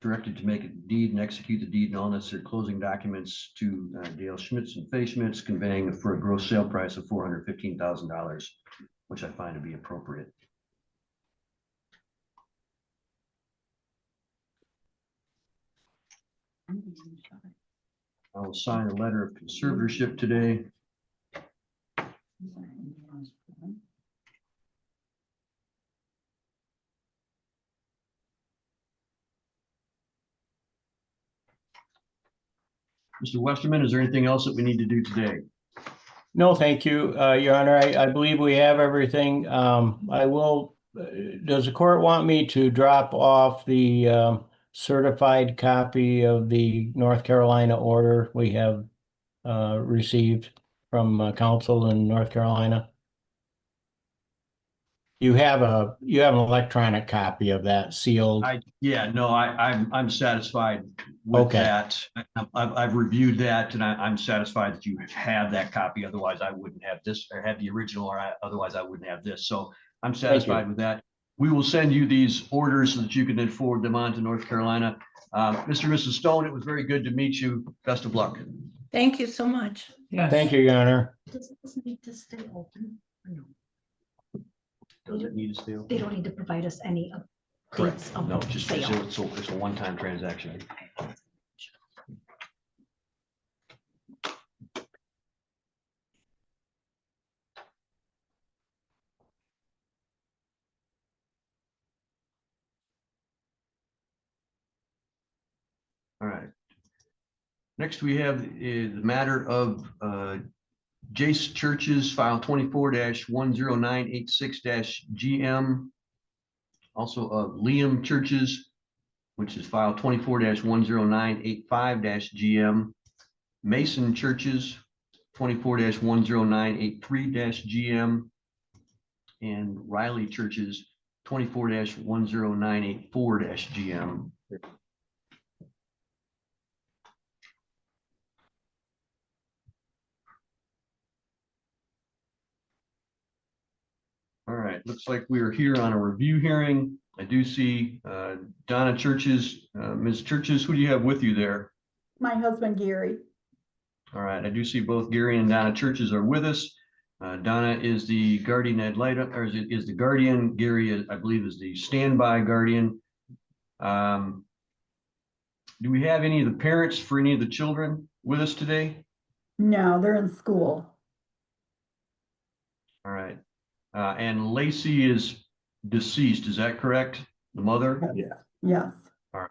directed to make a deed and execute the deed and all necessary closing documents to Dale Schmitz and Faye Schmitz, conveying for a gross sale price of $415,000, which I find to be appropriate. I will sign a letter of conservatorship today. Mr. Westerman, is there anything else that we need to do today? No, thank you, Your Honor. I believe we have everything. I will, does the court want me to drop off the certified copy of the North Carolina order we have received from counsel in North Carolina? You have an electronic copy of that sealed. I'm satisfied with that. I've reviewed that, and I'm satisfied that you have that copy. Otherwise, I wouldn't have this, or have the original, or otherwise I wouldn't have this. So I'm satisfied with that. We will send you these orders so that you can then forward them on to North Carolina. Mr. and Mrs. Stone, it was very good to meet you. Best of luck. Thank you so much. Yes. Thank you, Your Honor. Does this need to stay open or no? Does it need to stay open? They don't need to provide us any Correct. updates of No, the just sale. it's a one-time transaction. All right. Next, we have the matter of Jace Churches, file 24-10986-GM. Also of Liam Churches, which is file 24-10985-GM. Mason Churches, 24-10983-GM. And Riley Churches, 24-10984-GM. All right, looks like we are here on a review hearing. I do see Donna Churches. Ms. Churches, who do you have with you there? My husband, Gary. All right, I do see both Gary and Donna Churches are with us. Donna is the guardian ad litem, or is the guardian. Gary, I believe, is the standby guardian. Do we have any of the parents for any of the children with us today? No, they're in school. All right. And Lacey is deceased, is that correct? The mother? Yeah. Yes. All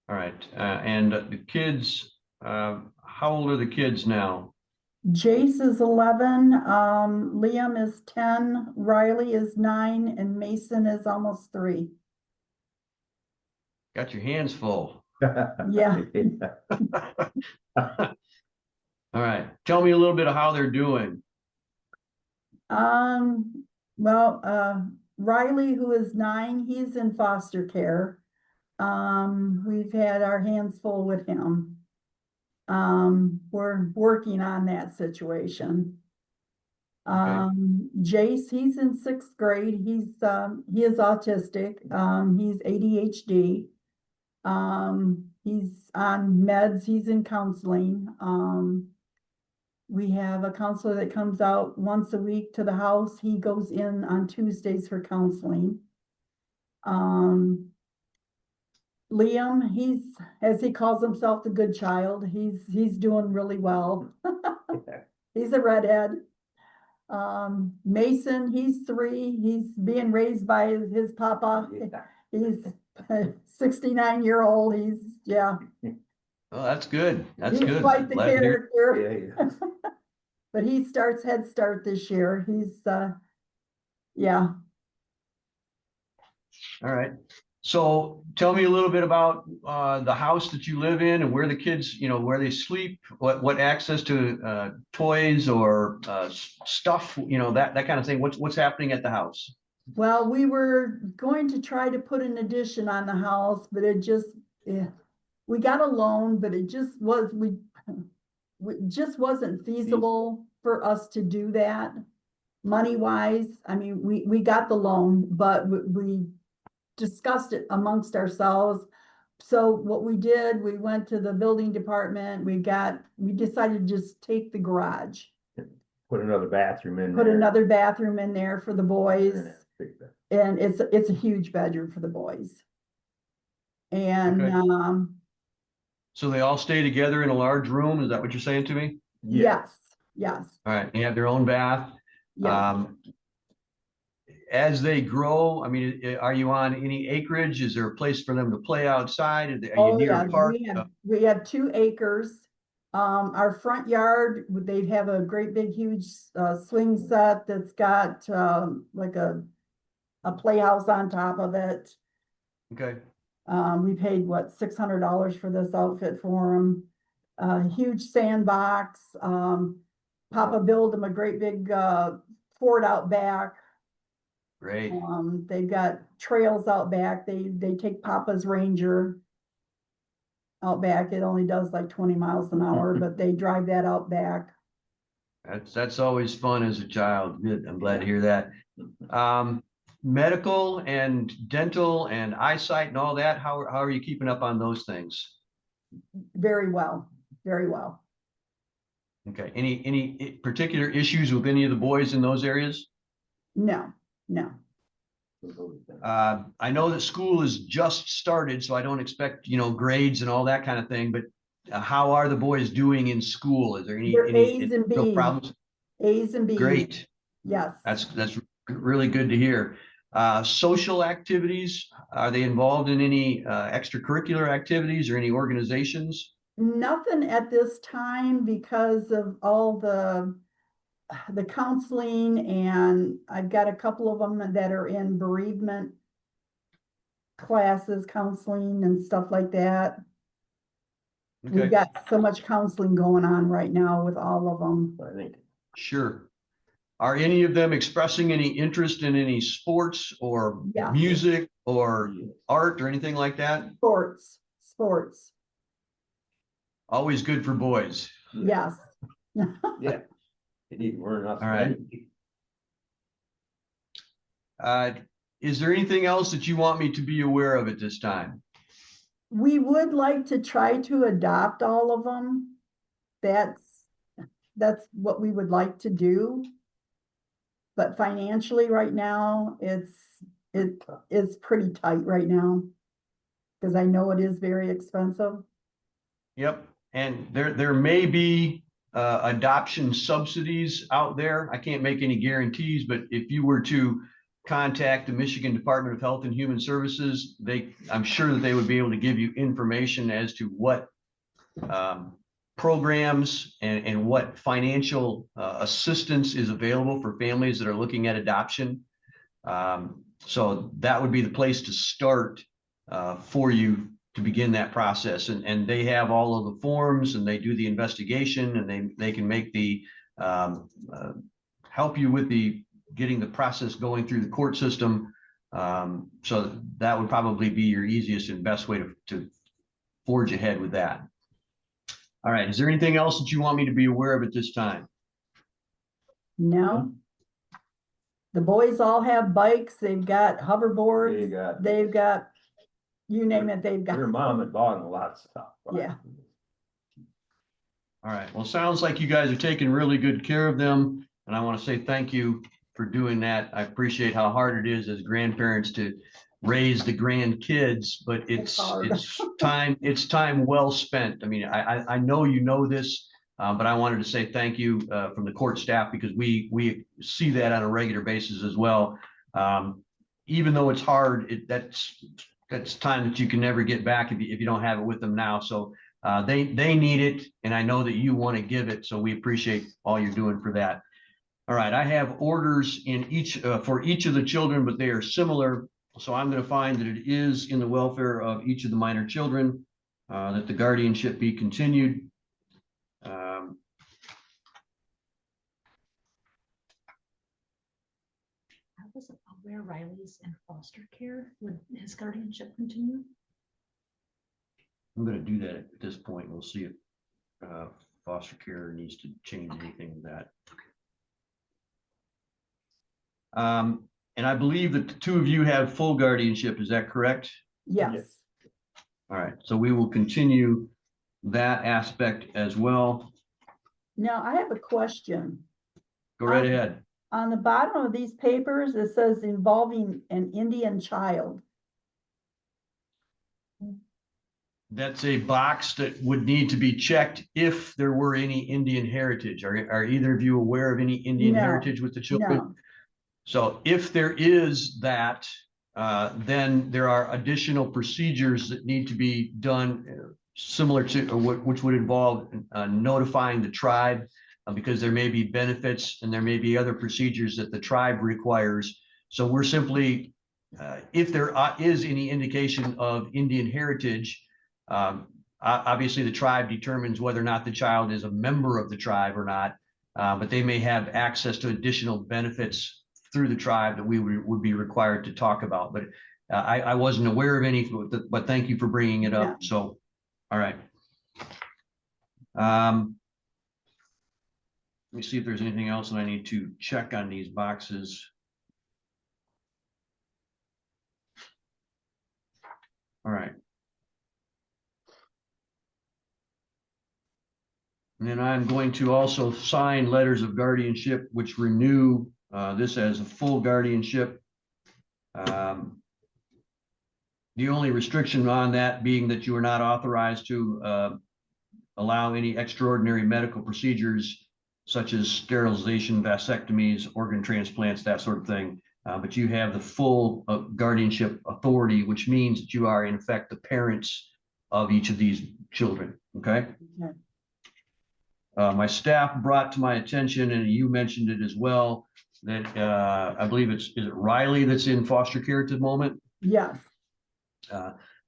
right. And the kids, how old are the kids now? Jace is 11, Liam is 10, Riley is 9, and Mason is almost 3. Got your hands full. Yeah. All right. Tell me a little bit of how they're doing. Well, Riley, who is 9, he's in foster care. We've had our hands full with him. We're working on that situation. Jace, he's in 6th grade. He is autistic. He's ADHD. He's on meds. He's in counseling. We have a counselor that comes out once a week to the house. He goes in on Tuesdays for counseling. Liam, he's, as he calls himself, the good child. He's doing really well. He's a redhead. Mason, he's 3. He's being raised by his papa. He's 69-year-old. Yeah. Oh, that's good. That's He's good. quite the Glad to hear. character. But he starts Head Start this year. He's, yeah. All right. So tell me a little bit about the house that you live in and where the kids, where they sleep, what access to toys or stuff, that kind of thing. What's happening at the house? Well, we were going to try to put an addition on the house, but it just, we got a loan, but it just just wasn't feasible for us to do that money wise. I mean, we got the loan, but we discussed it amongst ourselves. So what we did, we went to the building department. We decided to just take the garage. Put another bathroom in Put there. another bathroom in there for the boys. And it's a huge bedroom for the boys. And Okay. So they all stay together in a large room? Is that what you're saying to me? yes. Yes. All right. They have their own bath. Yes. As they grow, I mean, are you on any acreage? Is there a place for them to play outside? Are you Oh, near yeah, a park? we have 2 acres. Our front yard, they have a great big huge swing set that's got like a playhouse on top of it. Okay. We paid what, $600 for this outfit for them. Huge sandbox. Papa built them a great big fort out back. Great. They've got trails out back. They take Papa's Ranger out back. It only does like 20 miles an hour, but they drive that out back. That's always fun as a child. Good. I'm glad to hear that. Medical and dental and eyesight and all that. How are you keeping up on those things? Very well. Very well. Okay. Any particular issues with any of the boys in those areas? No. I know that school has just started, so I don't expect, grades and all that kind of thing, but how are the boys doing in school? Is there any A's and real B's. problems? A's and B's. Great. Yes. That's really good to hear. Social activities, are they involved in any extracurricular activities or any organizations? Nothing at this time because of all the counseling, and I've got a couple of them that are in bereavement classes, counseling and stuff like that. Okay. We've got so much counseling going on right now with all of them. I think. Sure. Are any of them expressing any interest in any sports or Yeah. music or art or anything like that? Sports. Always good for boys. Yes. Yeah. We're not. All right. Is there anything else that you want me to be aware of at this time? We would like to try to adopt all of them. that's what we would like to do. But financially right now, it's pretty tight right now. Because I know it is very expensive. Yep, and there may be adoption subsidies out there. I can't make any guarantees, but if you were to contact the Michigan Department of Health and Human Services, I'm sure that they would be able to give you information as to what programs and what financial assistance is available for families that are looking at adoption. So that would be the place to start for you to begin that process. And they have all of the forms, and they do the investigation, and they can make the help you with getting the process going through the court system. So that would probably be your easiest and best way to forge ahead with that. All right, is there anything else that you want me to be aware of at this time? No. The boys all have bikes, they've got hoverboards, they've got, you name it, they've got. Your mom had bought a lot of stuff. Right? Yeah. All right, well, sounds like you guys are taking really good care of them, and I want to say thank you for doing that. I appreciate how hard it is as grandparents to raise the grandkids, but it's time well spent. I mean, I know you know this, but I wanted to say thank you from the court staff, because we see that on a regular basis as well. Even though it's hard, that's time that you can never get back if you don't have it with them now. So they need it, and I know that you want to give it. So we appreciate all you're doing for that. All right, I have orders in each for each of the children, but they are similar. So I'm going to find that it is in the welfare of each of the minor children that the guardianship be continued. I wasn't aware Riley's in foster care. Would his guardianship continue? I'm going to do that at this point. We'll see if foster care needs to change anything with that. And I believe that the two of you have full guardianship. Is that correct? Yes. All right. So we will continue that aspect as well. Now, I have a question. Go right ahead. On the bottom of these papers, it says involving an Indian child. That's a box that would need to be checked if there were any Indian heritage. Are either of you aware of any Indian heritage with the children? No. So if there is that, then there are additional procedures that need to be done similar to, which would involve notifying the tribe, because there may be benefits and there may be other procedures that the tribe requires. So we're simply, if there is any indication of Indian heritage, obviously the tribe determines whether or not the child is a member of the tribe or not, but they may have access to additional benefits through the tribe that we would be required to talk about. But I wasn't aware of any, but thank you for bringing it up. Yeah. So, all right. Let me see if there's anything else that I need to check on these boxes. All right. And then I'm going to also sign letters of guardianship, which renew this as a full guardianship. The only restriction on that being that you are not authorized to allow any extraordinary medical procedures such as sterilization, vasectomies, organ transplants, that sort of thing. But you have the full guardianship authority, which means that you are in effect the parents of each of these children. Okay. My staff brought to my attention, and you mentioned it as well, that I believe is it Riley that's in foster care at the moment? Yes.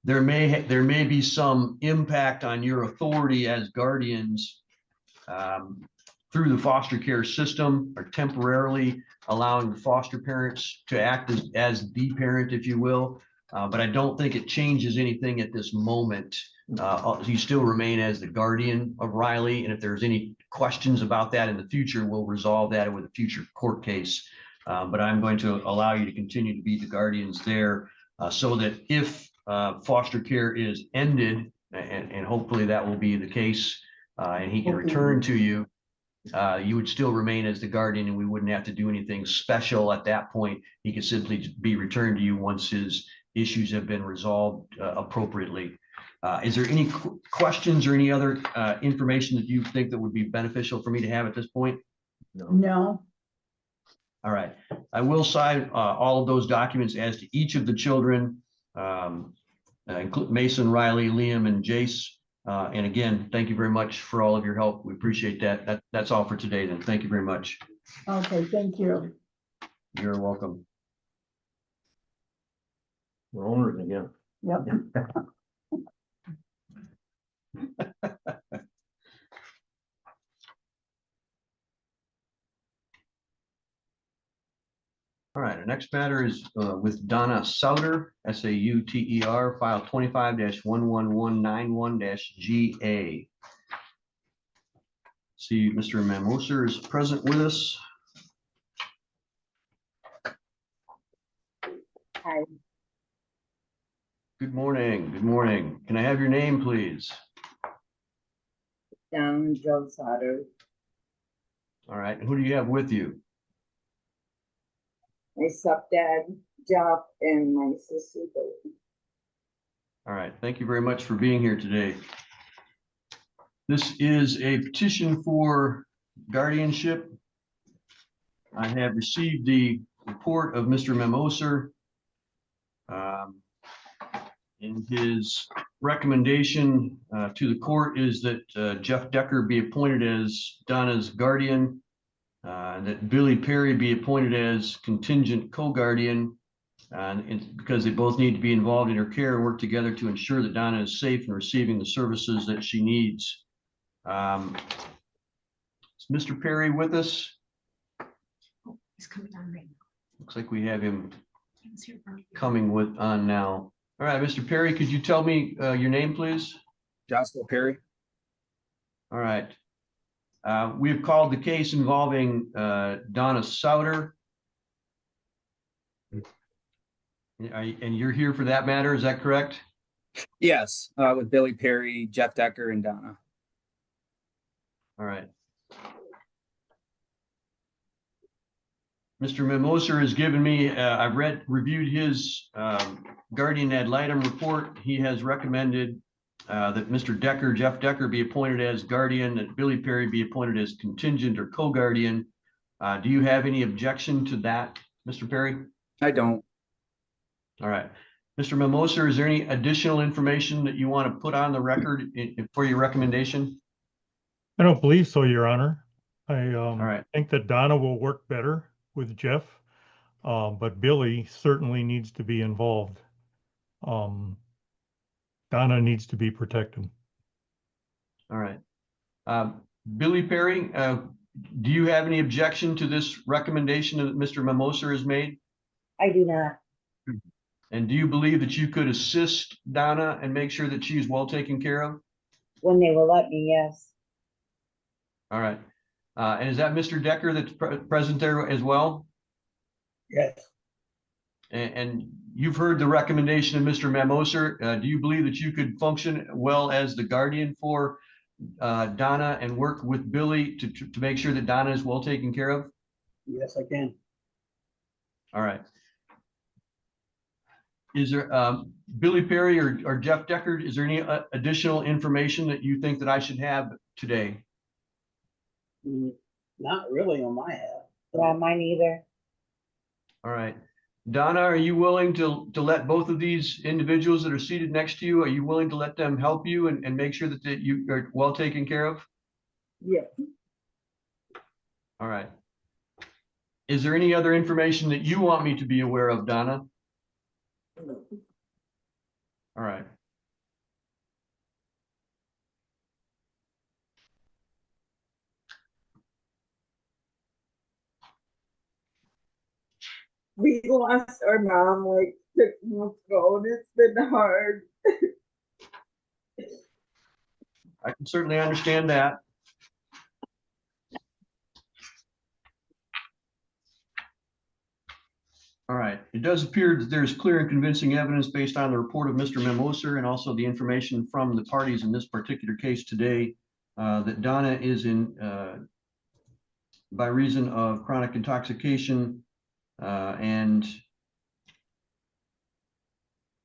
There may be some impact on your authority as guardians through the foster care system, or temporarily allowing the foster parents to act as the parent, if you will. But I don't think it changes anything at this moment. You still remain as the guardian of Riley, and if there's any questions about that in the future, we'll resolve that with a future court case. But I'm going to allow you to continue to be the guardians there, so that if foster care is ended, and hopefully that will be the case and he can return to you, you would still remain as the guardian, and we wouldn't have to do anything special at that point. He could simply be returned to you once his issues have been resolved appropriately. Is there any questions or any other information that you think that would be beneficial for me to have at this point? No. All right. I will sign all of those documents as to each of the children, include Mason, Riley, Liam, and Jace. And again, thank you very much for all of your help. We appreciate that. That's all for today then. Thank you very much. Okay, thank you. You're welcome. We're owners again. Yep. All right, our next matter is with Donna Sauter, Sauter, file 25-11191-GA. See, Mr. Mamoser is present with us. Hi, Good morning. Good morning. Can I have your name, please? Down Joe Sauter. All right, and who do you have with you? My stepdad, Jeff, and my sister. All right, thank you very much for being here today. This is a petition for guardianship. I have received the report of Mr. Mamoser. And his recommendation to the court is that Jeff Decker be appointed as Donna's guardian, that Billy Perry be appointed as contingent co-guardian, and because they both need to be involved in her care and work together to ensure that Donna is safe and receiving the services that she needs. Is Mr. Perry with us? He's coming on right now. Looks like we have him He was here earlier. coming on now. All right, Mr. Perry, could you tell me your name, please? Joshua Perry. All right. We have called the case involving Donna Sauter. And you're here for that matter, is that correct? Yes, with Billy Perry, Jeff Decker, and Donna. All right. Mr. Mamoser has given me, I've reviewed his guardian ad litem report. He has recommended that Mr. Decker, Jeff Decker, be appointed as guardian, that Billy Perry be appointed as contingent or co-guardian. Do you have any objection to that, Mr. Perry? I don't. All right. Mr. Mamoser, is there any additional information that you want to put on the record for your recommendation? I don't believe so, Your Honor. I right. think that Donna will work better with Jeff, but Billy certainly needs to be involved. Donna needs to be protected. All right. Billy Perry, do you have any objection to this recommendation that Mr. Mamoser has made? I do not. And do you believe that you could assist Donna and make sure that she's well taken care of? When they will let me, yes. All right. And is that Mr. Decker that's present there as well? Yes. And you've heard the recommendation of Mr. Mamoser. Do you believe that you could function well as the guardian for Donna and work with Billy to make sure that Donna is well taken care of? Yes, I can. All right. Is there, Billy Perry or Jeff Decker, is there any additional information that you think that I should have today? Not really on my half. Yeah, mine either. All right. Donna, are you willing to let both of these individuals that are seated next to you, are you willing to let them help you and make sure that you are well taken care of? Yes. All right. Is there any other information that you want me to be aware of, Donna? All right. We lost our mom like 6 months ago, and it's been hard. I can certainly understand that. All right. It does appear that there's clear and convincing evidence based on the report of Mr. Mamoser and also the information from the parties in this particular case today that Donna is in, by reason of chronic intoxication and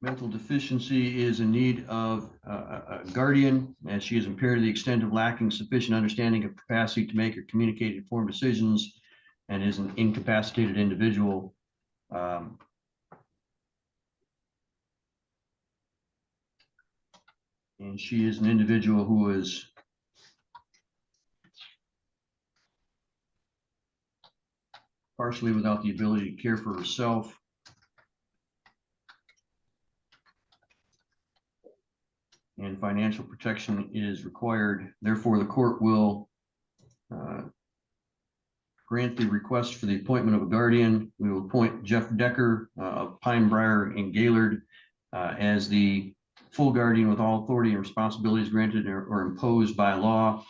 mental deficiency, is in need of a guardian, as she is impaired to the extent of lacking sufficient understanding of capacity to make or communicate informed decisions, and is an incapacitated individual. And she is an individual who is partially without the ability to care for herself. And financial protection is required. Therefore, the court will grant the request for the appointment of a guardian. We will appoint Jeff Decker of Pine Briar and Gaylord as the full guardian with all authority and responsibilities granted or imposed by law.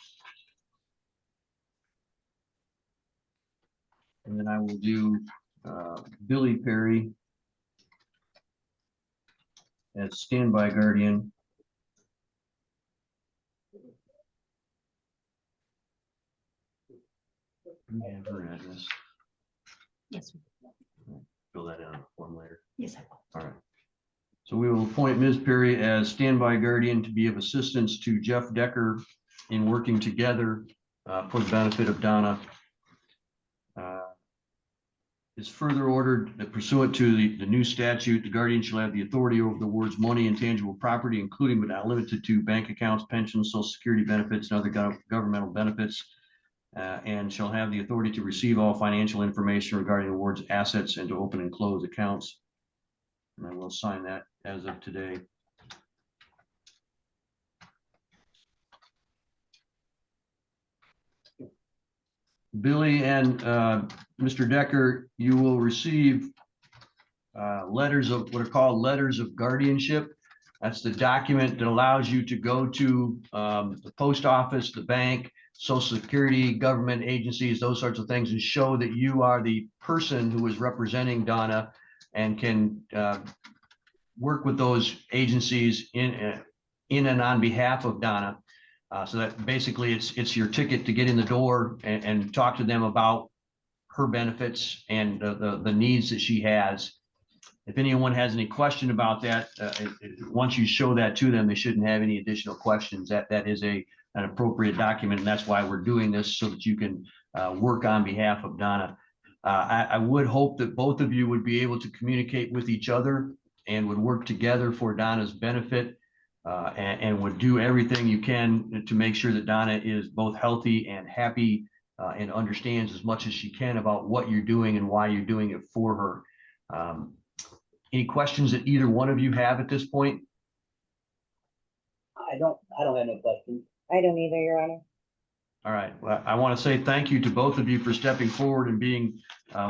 And then I will do Billy Perry as standby guardian. We have her address. Yes, Fill that in on the form later. yes, I will. All right. So we will appoint Ms. Perry as standby guardian to be of assistance to Jeff Decker in working together for the benefit of Donna. Is further ordered that pursuant to the new statute, the guardian shall have the authority over the ward's money and tangible property, including but not limited to bank accounts, pensions, social security benefits, and other governmental benefits, and shall have the authority to receive all financial information regarding the ward's assets and to open and close accounts. And I will sign that as of today. Billy and Mr. Decker, you will receive letters of what are called letters of guardianship. That's the document that allows you to go to the post office, the bank, Social Security, government agencies, those sorts of things, and show that you are the person who is representing Donna and can work with those agencies in and on behalf of Donna. So that basically it's your ticket to get in the door and talk to them about her benefits and the needs that she has. If anyone has any question about that, once you show that to them, they shouldn't have any additional questions. That is an appropriate document, and that's why we're doing this, so that you can work on behalf of Donna. I would hope that both of you would be able to communicate with each other and would work together for Donna's benefit. And would do everything you can to make sure that Donna is both healthy and happy and understands as much as she can about what you're doing and why you're doing it for her. Any questions that either one of you have at this point? I don't have no questions. I don't either, Your Honor. All right. Well, I want to say thank you to both of you for stepping forward and being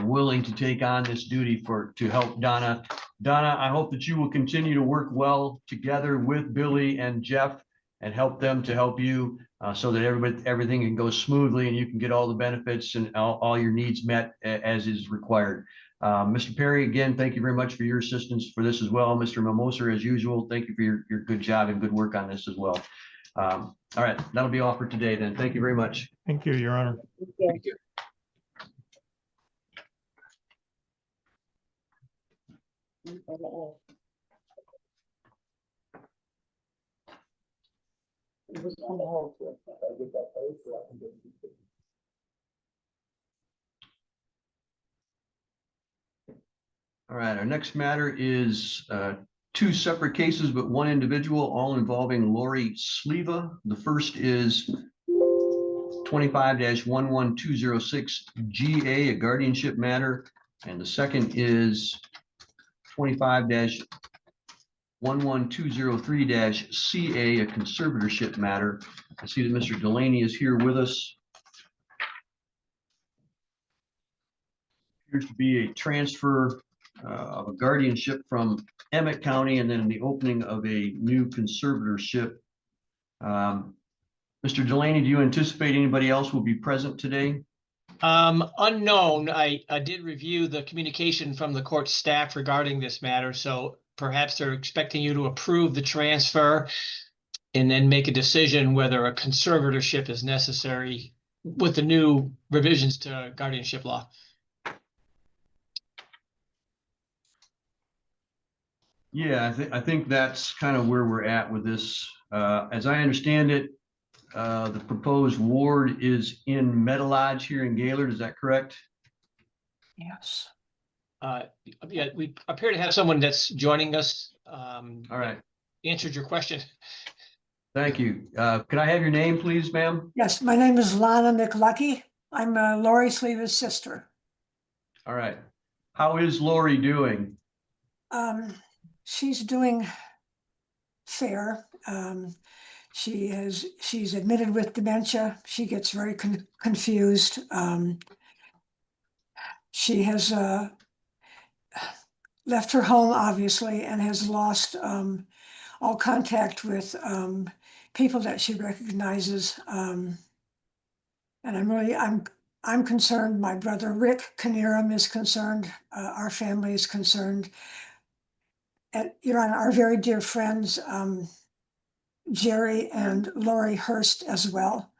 willing to take on this duty to help Donna. Donna, I hope that you will continue to work well together with Billy and Jeff and help them to help you so that everything can go smoothly and you can get all the benefits and all your needs met as is required. Mr. Perry, again, thank you very much for your assistance for this as well. Mr. Mimosa, as usual, thank you for your good job and good work on this as well. All right, that'll be all for today then. Thank you very much. Thank you, Your Honor. Thank you. All right, our next matter is two separate cases, but one individual, all involving Lori Sleva. The first is 25-11206 GA, a guardianship matter, and the second is 25-11203 CA, a conservatorship matter. I see that Mr. Delaney is here with us. Appears to be a transfer of a guardianship from Emmett County and then the opening of a new conservatorship. Mr. Delaney, do you anticipate anybody else will be present today? Unknown. I did review the communication from the court staff regarding this matter, so perhaps they're expecting you to approve the transfer. and then make a decision whether a conservatorship is necessary with the new revisions to guardianship law. Yeah, I think that's kind of where we're at with this. As I understand it, the proposed ward is in Meadowlodge here in Gaylord. Is that correct? Yes. Yeah, we appear to have someone that's joining us. All right. Answered your question. Thank you. Could I have your name, please, ma'am? Yes, my name is Lana McLucky. I'm Lori Sleeva's sister. All right. How is Lori doing? She's doing fair. She's admitted with dementia. She gets very confused. She has left her home, obviously, and has lost all contact with people that she recognizes. And I'm concerned. My brother Rick Knierim is concerned. Our family is concerned. And Your Honor, our very dear friends, Jerry and Lori Hurst as well.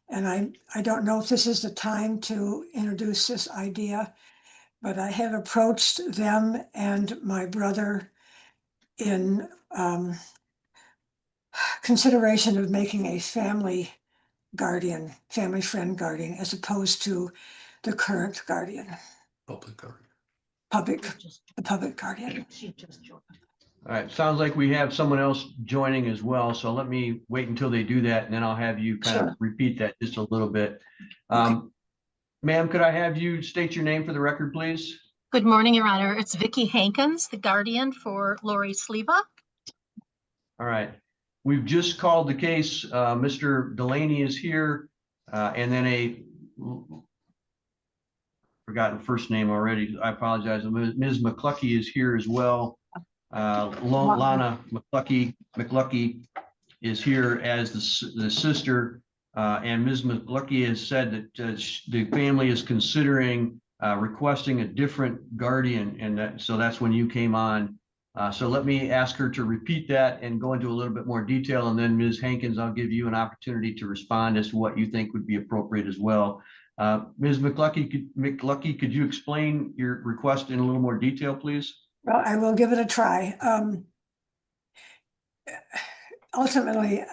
And I don't know if this is the time to introduce this idea, but I have approached them and my brother in consideration of making a family friend guardian, as opposed to the current guardian. Public guardian. The public guardian. All right, sounds like we have someone else joining as well. So let me wait until they do that, and then I'll have you kind of repeat that just a little bit. Ma'am, could I have you state your name for the record, please? Good morning, Your Honor. It's Vicki Hankins, the guardian for Lori Sleva. All right. We've just called the case. Mr. Delaney is here, and then forgotten first name already. I apologize. Ms. McLucky is here as well. Lana McLucky is here as the sister, and Ms. McLucky has said that the family is considering requesting a different guardian, and so that's when you came on. So let me ask her to repeat that and go into a little bit more detail, and then Ms. Hankins, I'll give you an opportunity to respond as to what you think would be appropriate as well. Ms. McLucky, could you explain your request in a little more detail, please? Well, I will give it a try. Ultimately,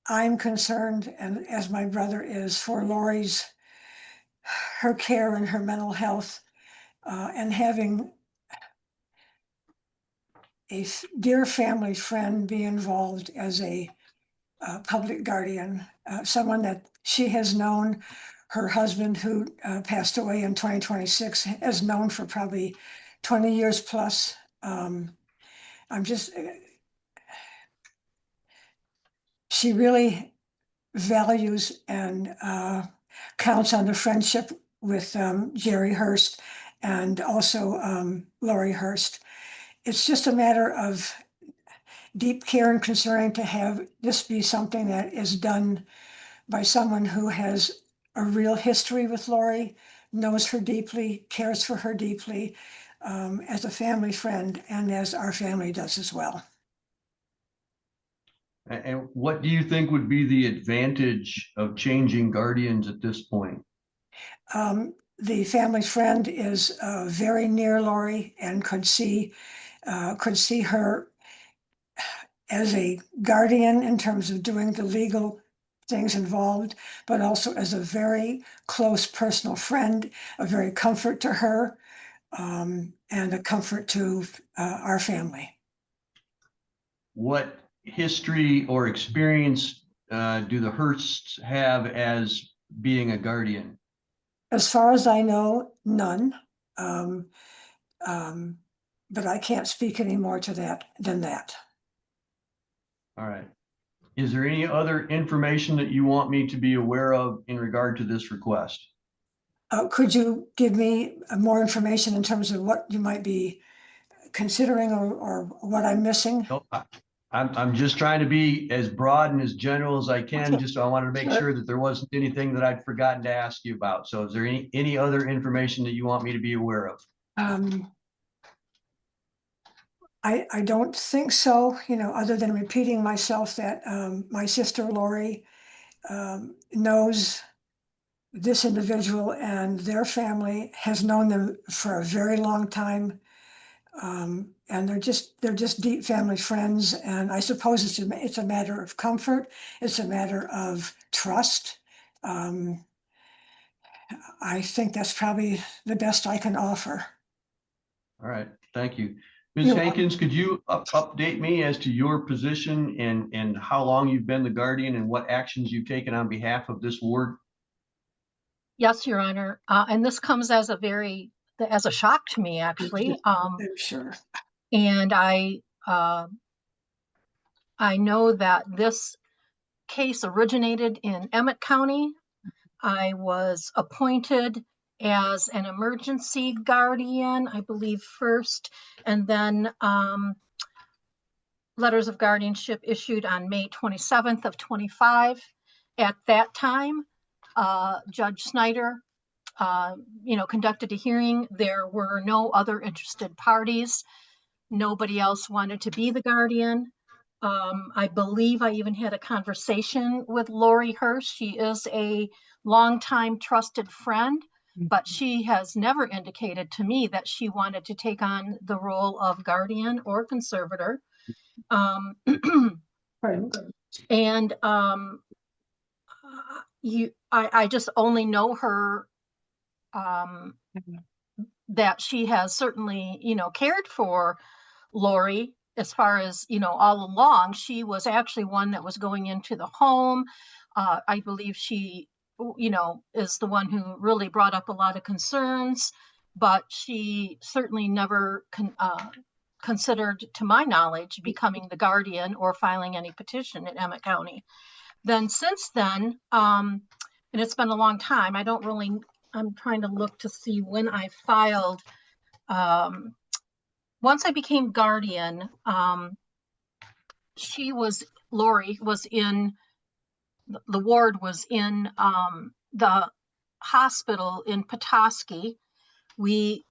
I'm concerned, and as my brother is, for her care and her mental health, and having a dear family friend be involved as a public guardian, someone that she has known. Her husband, who passed away in 2026, has known for probably 20 years plus. She really values and counts on the friendship with Jerry Hurst and also Lori Hurst. It's just a matter of deep care and concern to have this be something that is done by someone who has a real history with Lori, knows her deeply, cares for her deeply, as a family friend, and as our family does as well. And what do you think would be the advantage of changing guardians at this point? The family friend is very near Lori and could see her as a guardian in terms of doing the legal things involved, but also as a very close personal friend, a very comfort to her, and a comfort to our family. What history or experience do the Hursts have as being a guardian? As far as I know, none. But I can't speak any more to that than that. All right. Is there any other information that you want me to be aware of in regard to this request? Could you give me more information in terms of what you might be considering or what I'm missing? No, I'm just trying to be as broad and as general as I can. Okay. Just I wanted to make sure that there wasn't anything that I'd forgotten to ask you about. So is there any other information that you want me to be aware of? I don't think so, other than repeating myself that my sister Lori knows this individual and their family, has known them for a very long time. And they're just deep family friends. And I suppose it's a matter of comfort. It's a matter of trust. I think that's probably the best I can offer. All right, thank you. Ms. You're welcome. Hankins, could you update me as to your position and how long you've been the guardian and what actions you've taken on behalf of this ward? Yes, Your Honor. And this comes as a shock to me, actually. I'm sure. And I know that this case originated in Emmett County. I was appointed as an emergency guardian, I believe first, and then letters of guardianship issued on May 27th of 25. At that time, Judge Snyder, conducted a hearing. There were no other interested parties. Nobody else wanted to be the guardian. I believe I even had a conversation with Lori Hurst. She is a longtime trusted friend, but she has never indicated to me that she wanted to take on the role of guardian or conservator. And I just only know her that she has certainly, cared for Lori as far as, all along. She was actually one that was going into the home. I believe she, is the one who really brought up a lot of concerns, but she certainly never considered, to my knowledge, becoming the guardian or filing any petition in Emmett County. Then since then, and it's been a long time, I'm trying to look to see when I filed. Once I became guardian, Lori was in, the ward was in the hospital in Petoskey. We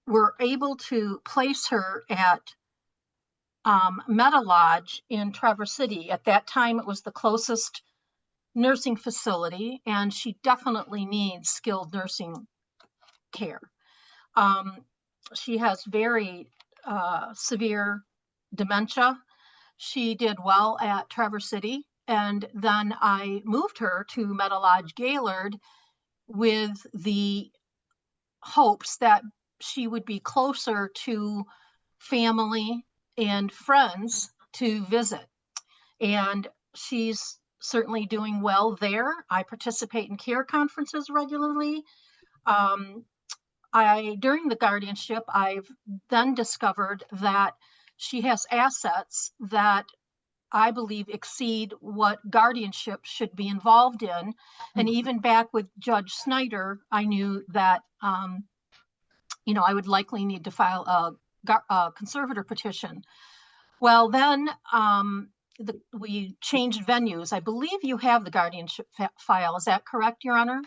were able to place her at Meta Lodge in Traverse City. At that time, it was the closest nursing facility, and she definitely needs skilled nursing care. She has very severe dementia. She did well at Traverse City, and then I moved her to Meta Lodge Gaylord with the hopes that she would be closer to family and friends to visit. And she's certainly doing well there. I participate in care conferences regularly. During the guardianship, I've then discovered that she has assets that I believe exceed what guardianship should be involved in. And even back with Judge Snyder, I knew that, I would likely need to file a conservator petition. Well, then we changed venues. I believe you have the guardianship file. Is that correct, Your Honor?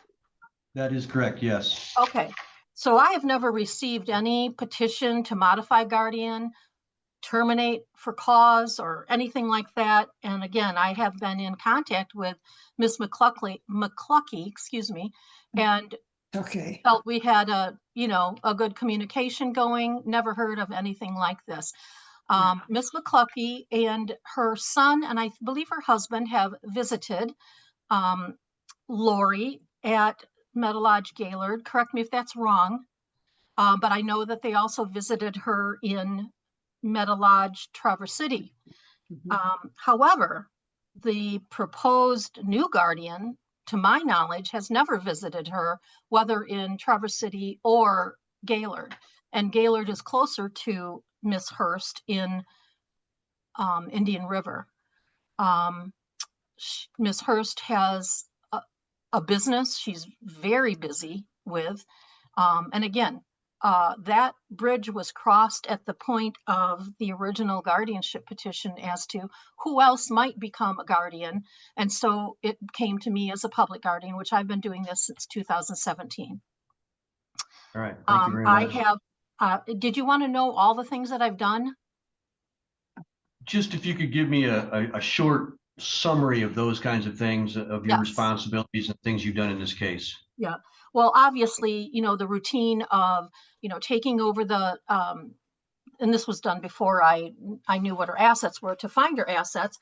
That is correct, yes. Okay. So I have never received any petition to modify guardian, terminate for cause, or anything like that. And again, I have been in contact with Ms. McClucky, and felt we had a good communication going. Never heard of anything like this. Ms. McClucky and her son, and I believe her husband, have visited Lori at Meta Lodge Gaylord. Correct me if that's wrong. But I know that they also visited her in Meta Lodge Traverse City. However, the proposed new guardian, to my knowledge, has never visited her, whether in Traverse City or Gaylord. And Gaylord is closer to Miss Hurst in Indian River. Miss Hurst has a business she's very busy with. And again, that bridge was crossed at the point of the original guardianship petition as to who else might become a guardian. And so it came to me as a public guardian, which I've been doing this since 2017. All right, thank you very much. Did you want to know all the things that I've done? just if you could give me a short summary of those kinds of things, of your Yes. responsibilities and things you've done in this case. Yeah, well, obviously, the routine of, taking over the, and this was done before I knew what her assets were, to find her assets,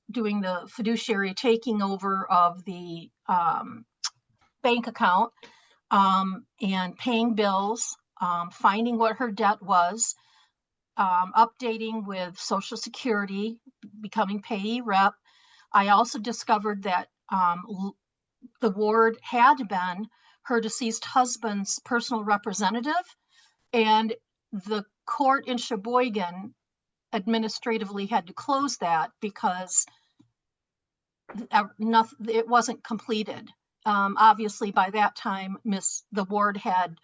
doing the fiduciary taking over of the bank account, and paying bills, finding what her debt was, updating with Social Security, becoming payee rep. I also discovered that the ward had been her deceased husband's personal representative, and the court in Sheboygan administratively had to close that because it wasn't completed. Obviously, by that time, the ward had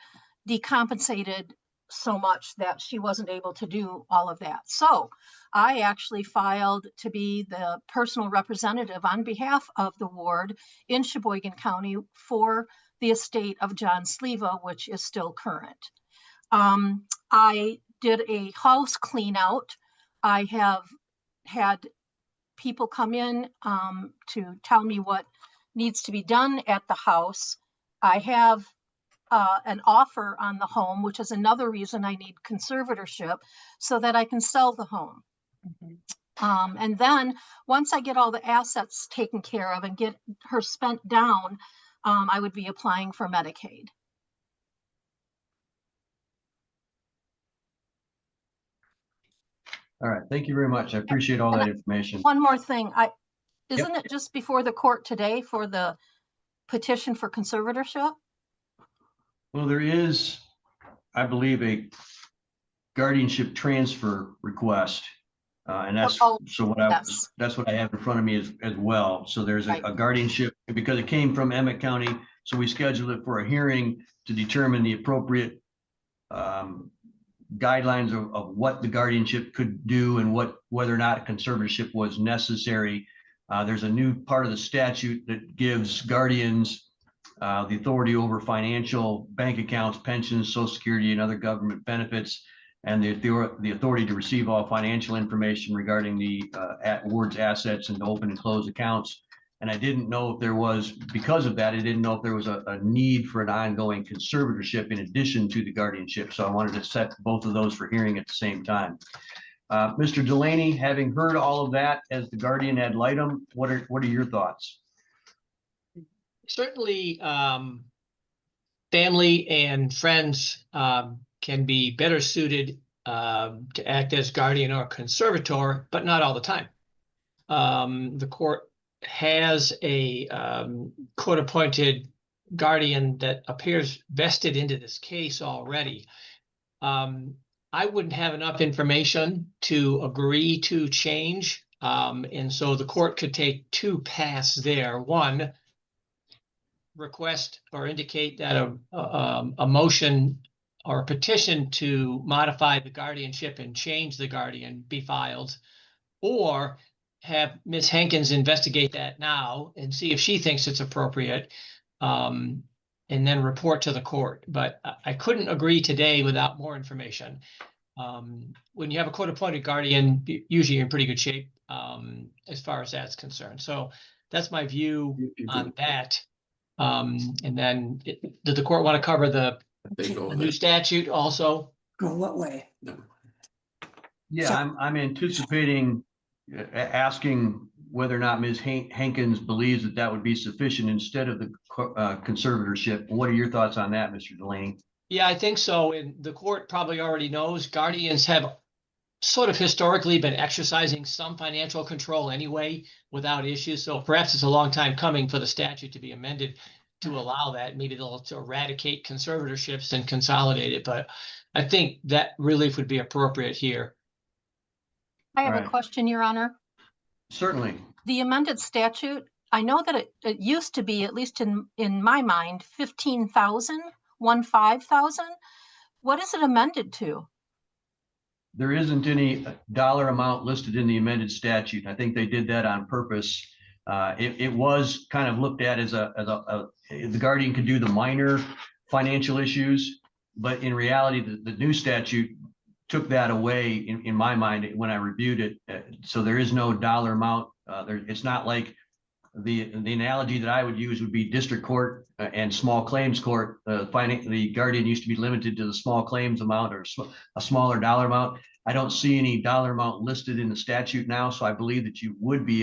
decompensated so much that she wasn't able to do all of that. So I actually filed to be the personal representative on behalf of the ward in Sheboygan County for the estate of John Sleva, which is still current. I did a house clean out. I have had people come in to tell me what needs to be done at the house. I have an offer on the home, which is another reason I need conservatorship so that I can sell the home. And then once I get all the assets taken care of and get her spent down, I would be applying for Medicaid. All right, thank you very much. I appreciate all that information. One more thing, isn't it just before the court today for the petition for conservatorship? Well, there is, I believe, a guardianship transfer request. And that's that's what I have in front of me as well. So there's a guardianship, because it came from Emmett County. So we scheduled it for a hearing to determine the appropriate guidelines of what the guardianship could do and whether or not conservatorship was necessary. There's a new part of the statute that gives guardians the authority over financial bank accounts, pensions, Social Security, and other government benefits, and the authority to receive all financial information regarding the ward's assets and to open and close accounts. And I didn't know if there was, because of that, I didn't know if there was a need for an ongoing conservatorship in addition to the guardianship. So I wanted to set both of those for hearing at the same time. Mr. Delaney, having heard all of that as the guardian ad litem, what are your thoughts? Certainly, family and friends can be better suited to act as guardian or conservator, but not all the time. The court has a court-appointed guardian that appears vested into this case already. I wouldn't have enough information to agree to change, and so the court could take two paths there. One, request or indicate that a motion or a petition to modify the guardianship and change the guardian be filed, or have Ms. Hankins investigate that now and see if she thinks it's appropriate, and then report to the court. But I couldn't agree today without more information. When you have a court-appointed guardian, usually you're in pretty good shape as far as that's concerned. So that's my view on that. And then did the court want to cover the new statute also? Go what way? Yeah, I'm anticipating asking whether or not Ms. Hankins believes that would be sufficient instead of the conservatorship. What are your thoughts on that, Mr. Delaney? Yeah, I think so. And the court probably already knows guardians have sort of historically been exercising some financial control anyway without issues. So perhaps it's a long time coming for the statute to be amended to allow that. Maybe they'll eradicate conservatorships and consolidate it. But I think that relief would be appropriate here. I have a question, Your Honor. Certainly. The amended statute, I know that it used to be, at least in my mind, 15,000, 15,000. What is it amended to? There isn't any dollar amount listed in the amended statute. I think they did that on purpose. It was kind of looked at as the guardian could do the minor financial issues, but in reality, the new statute took that away in my mind when I reviewed it. So there is no dollar amount. It's not like the analogy that I would use would be district court and small claims court. The guardian used to be limited to the small claims amount or a smaller dollar amount. I don't see any dollar amount listed in the statute now, so I believe that you would be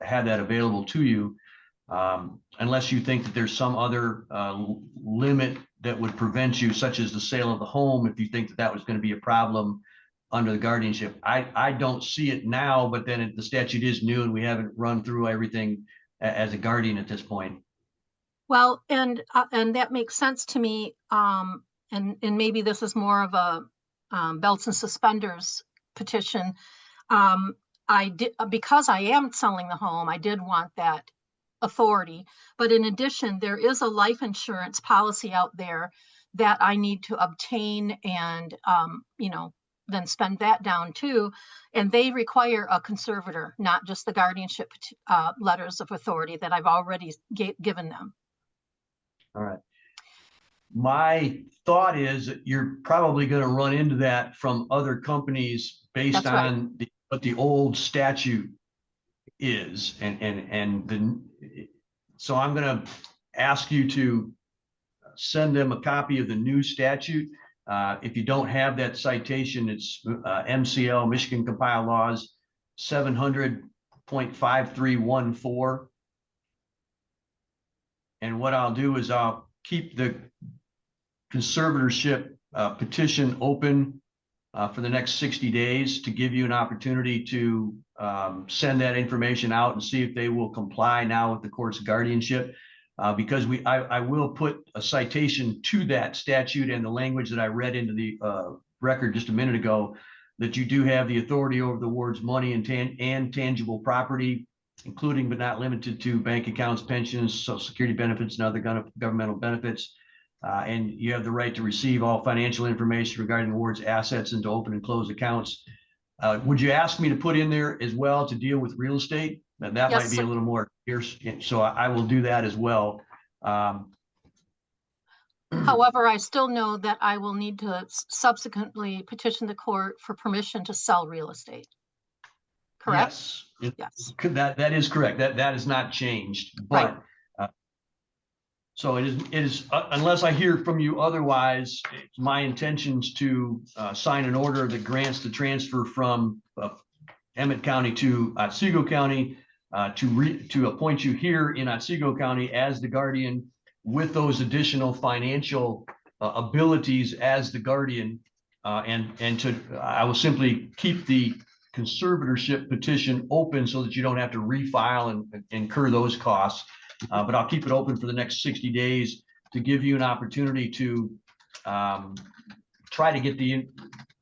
have that available to you, unless you think that there's some other limit that would prevent you, such as the sale of the home, if you think that that was going to be a problem under the guardianship. I don't see it now, but then the statute is new and we haven't run through everything as a guardian at this point. Well, and that makes sense to me. And maybe this is more of a belts and suspenders petition. I did, because I am selling the home, I did want that authority. But in addition, there is a life insurance policy out there that I need to obtain and, you know, then spend that down too. And they require a conservator, not just the guardianship letters of authority that I've already given them. All right. My thought is that you're probably going to run into that from other companies based on what the old statute is. So I'm going to ask you to send them a copy of the new statute. If you don't have that citation, it's MCL, Michigan Compiled Laws 700.5314. And what I'll do is I'll keep the conservatorship petition open for the next 60 days to give you an opportunity to send that information out and see if they will comply now with the court's guardianship. Because I will put a citation to that statute and the language that I read into the record just a minute ago, that you do have the authority over the ward's money and tangible property, including but not limited to bank accounts, pensions, Social Security benefits, and other governmental benefits. And you have the right to receive all financial information regarding the ward's assets and to open and close accounts. Would you ask me to put in there as well to deal with real estate? That yes, might be a little more fierce, so I will do that as well. However, I still know that I will need to subsequently petition the court for permission to sell real estate. Correct? Yes. Yes. That is correct. That has not changed. But so it is unless I hear from you otherwise, it's my intentions to sign an order that grants the transfer from Emmett County to Otsego County, to appoint you here in Otsego County as the guardian with those additional financial abilities as the guardian, and I will simply keep the conservatorship petition open so that you don't have to refile and incur those costs. But I'll keep it open for the next 60 days to give you an opportunity to try to get the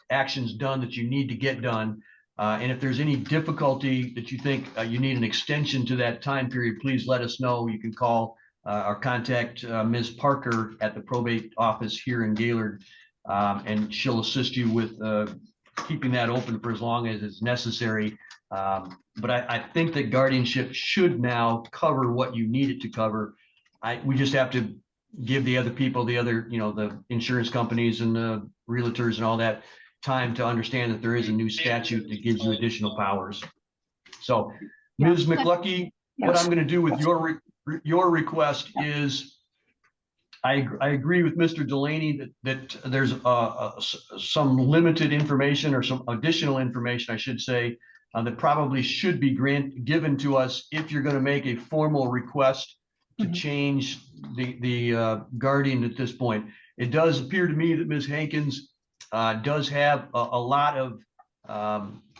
actions done that you need to get done. And if there's any difficulty that you think you need an extension to that time period, please let us know. You can call or contact Ms. Parker at the probate office here in Gaylord, and she'll assist you with keeping that open for as long as it's necessary. But I think that guardianship should now cover what you need it to cover. We just have to give the other people, the insurance companies and the realtors and all that time to understand that there is a new statute that gives you additional powers. So, Ms. McLucky, what I'm going to do with your request is, I agree with Mr. Delaney that there's some limited information or some additional information, I should say, that probably should be given to us if you're going to make a formal request to change the guardian at this point. It does appear to me that Ms. Hankins does have a lot of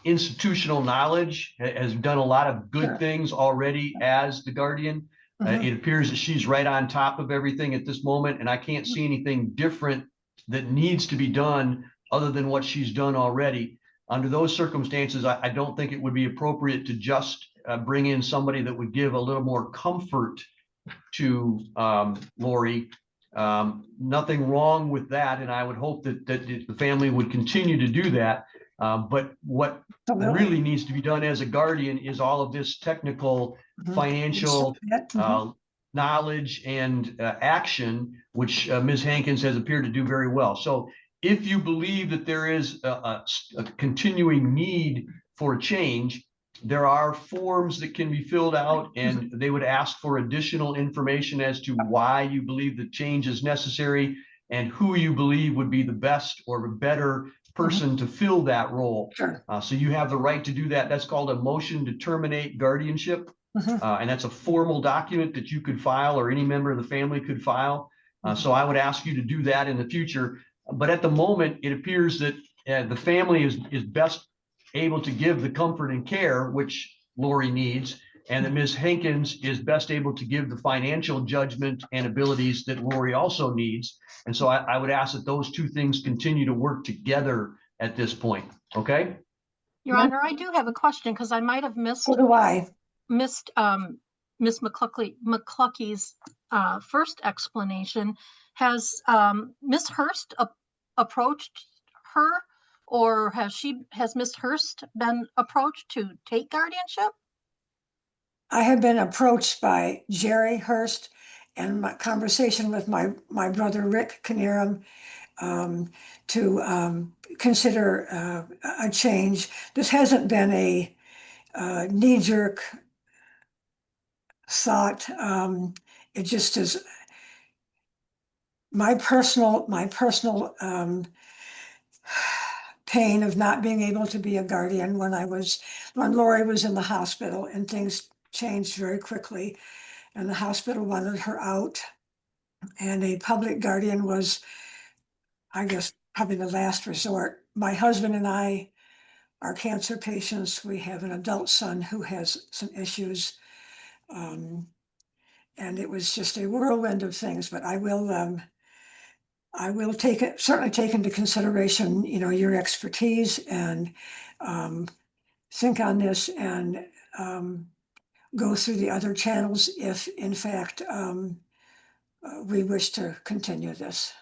institutional knowledge, has done a lot of good things already as the guardian. It appears that she's right on top of everything at this moment, and I can't see anything different that needs to be done other than what she's done already. Under those circumstances, I don't think it would be appropriate to just bring in somebody that would give a little more comfort to Lori. Nothing wrong with that, and I would hope that the family would continue to do that. But what really needs to be done as a guardian is all of this technical, financial knowledge and action, which Ms. Hankins has appeared to do very well. So if you believe that there is a continuing need for change, there are forms that can be filled out, and they would ask for additional information as to why you believe the change is necessary and who you believe would be the best or better person to fill that role. Sure. So you have the right to do that. That's called a motion to terminate guardianship. And that's a formal document that you could file, or any member of the family could file. So I would ask you to do that in the future. But at the moment, it appears that the family is best able to give the comfort and care which Lori needs, and that Ms. Hankins is best able to give the financial judgment and abilities that Lori also needs. And so I would ask that those two things continue to work together at this point. Okay? Your Honor, I do have a question because I might have missed So do I. Miss McClucky's first explanation. Has Miss Hurst approached her, or has Miss Hurst been approached to take guardianship? I have been approached by Jerry Hurst, and my conversation with my brother Rick Knierim to consider a change. This hasn't been a knee-jerk thought. It just is my personal pain of not being able to be a guardian when Lori was in the hospital, and things changed very quickly, and the hospital wanted her out, and a public guardian was, I guess, probably the last resort. My husband and I are cancer patients. We have an adult son who has some issues. And it was just a whirlwind of things, but I will certainly take into consideration, your expertise, and think on this, and go through the other channels if in fact we wish to continue this.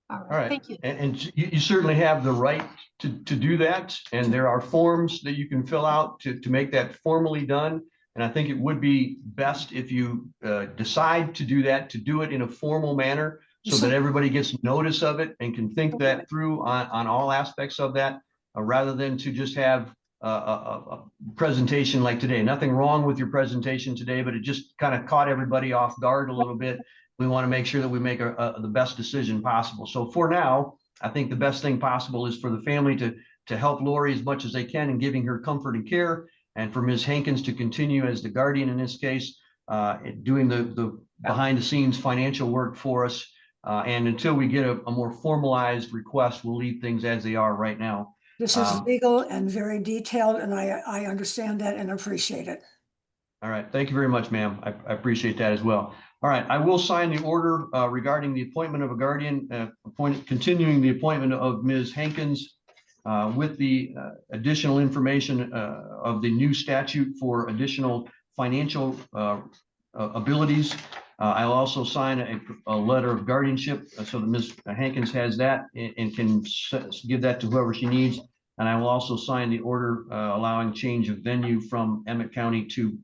All right. Thank you. And you certainly have the right to do that. And there are forms that you can fill out to make that formally done. And I think it would be best if you decide to do that, to do it in a formal manner so that everybody gets notice of it and can think that through on all aspects of that, rather than to just have a presentation like today. Nothing wrong with your presentation today, but it just kind of caught everybody off guard a little bit. We want to make sure that we make the best decision possible. So for now, I think the best thing possible is for the family to help Lori as much as they can in giving her comfort and care, and for Ms. Hankins to continue as the guardian in this case, doing the behind the scenes financial work for us. And until we get a more formalized request, we'll leave things as they are right now. This is legal and very detailed, and I understand that and appreciate it. All right. Thank you very much, ma'am. I appreciate that as well. All right. I will sign the order regarding the appointment of a guardian, continuing the appointment of Ms. Hankins with the additional information of the new statute for additional financial abilities. I'll also sign a letter of guardianship so that Ms. Hankins has that and can give that to whoever she needs. And I will also sign the order allowing change of venue from Emmett County to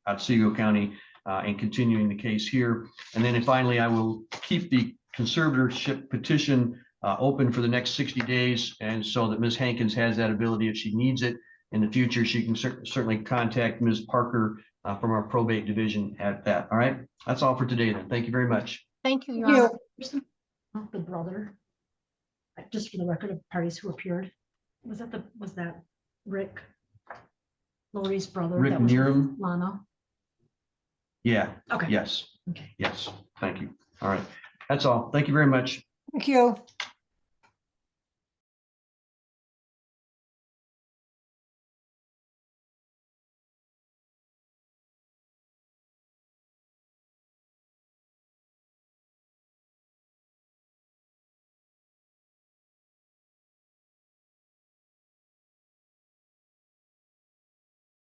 Otsego County and continuing the case here. And then finally, I will keep the conservatorship petition open for the next 60 days. And so that Ms. Hankins has that ability if she needs it in the future. She can certainly contact Ms. Parker from our probate division at that. All right. That's all for today then. Thank you very much. Thank you, Your Honor. The brother, just for the record of parties who appeared, was that Rick, Lori's brother? Rick that was with Knierim? Lana? Yeah. Okay. Yes. Okay. Yes. Thank you. All right. That's all. Thank you very much. Thank you.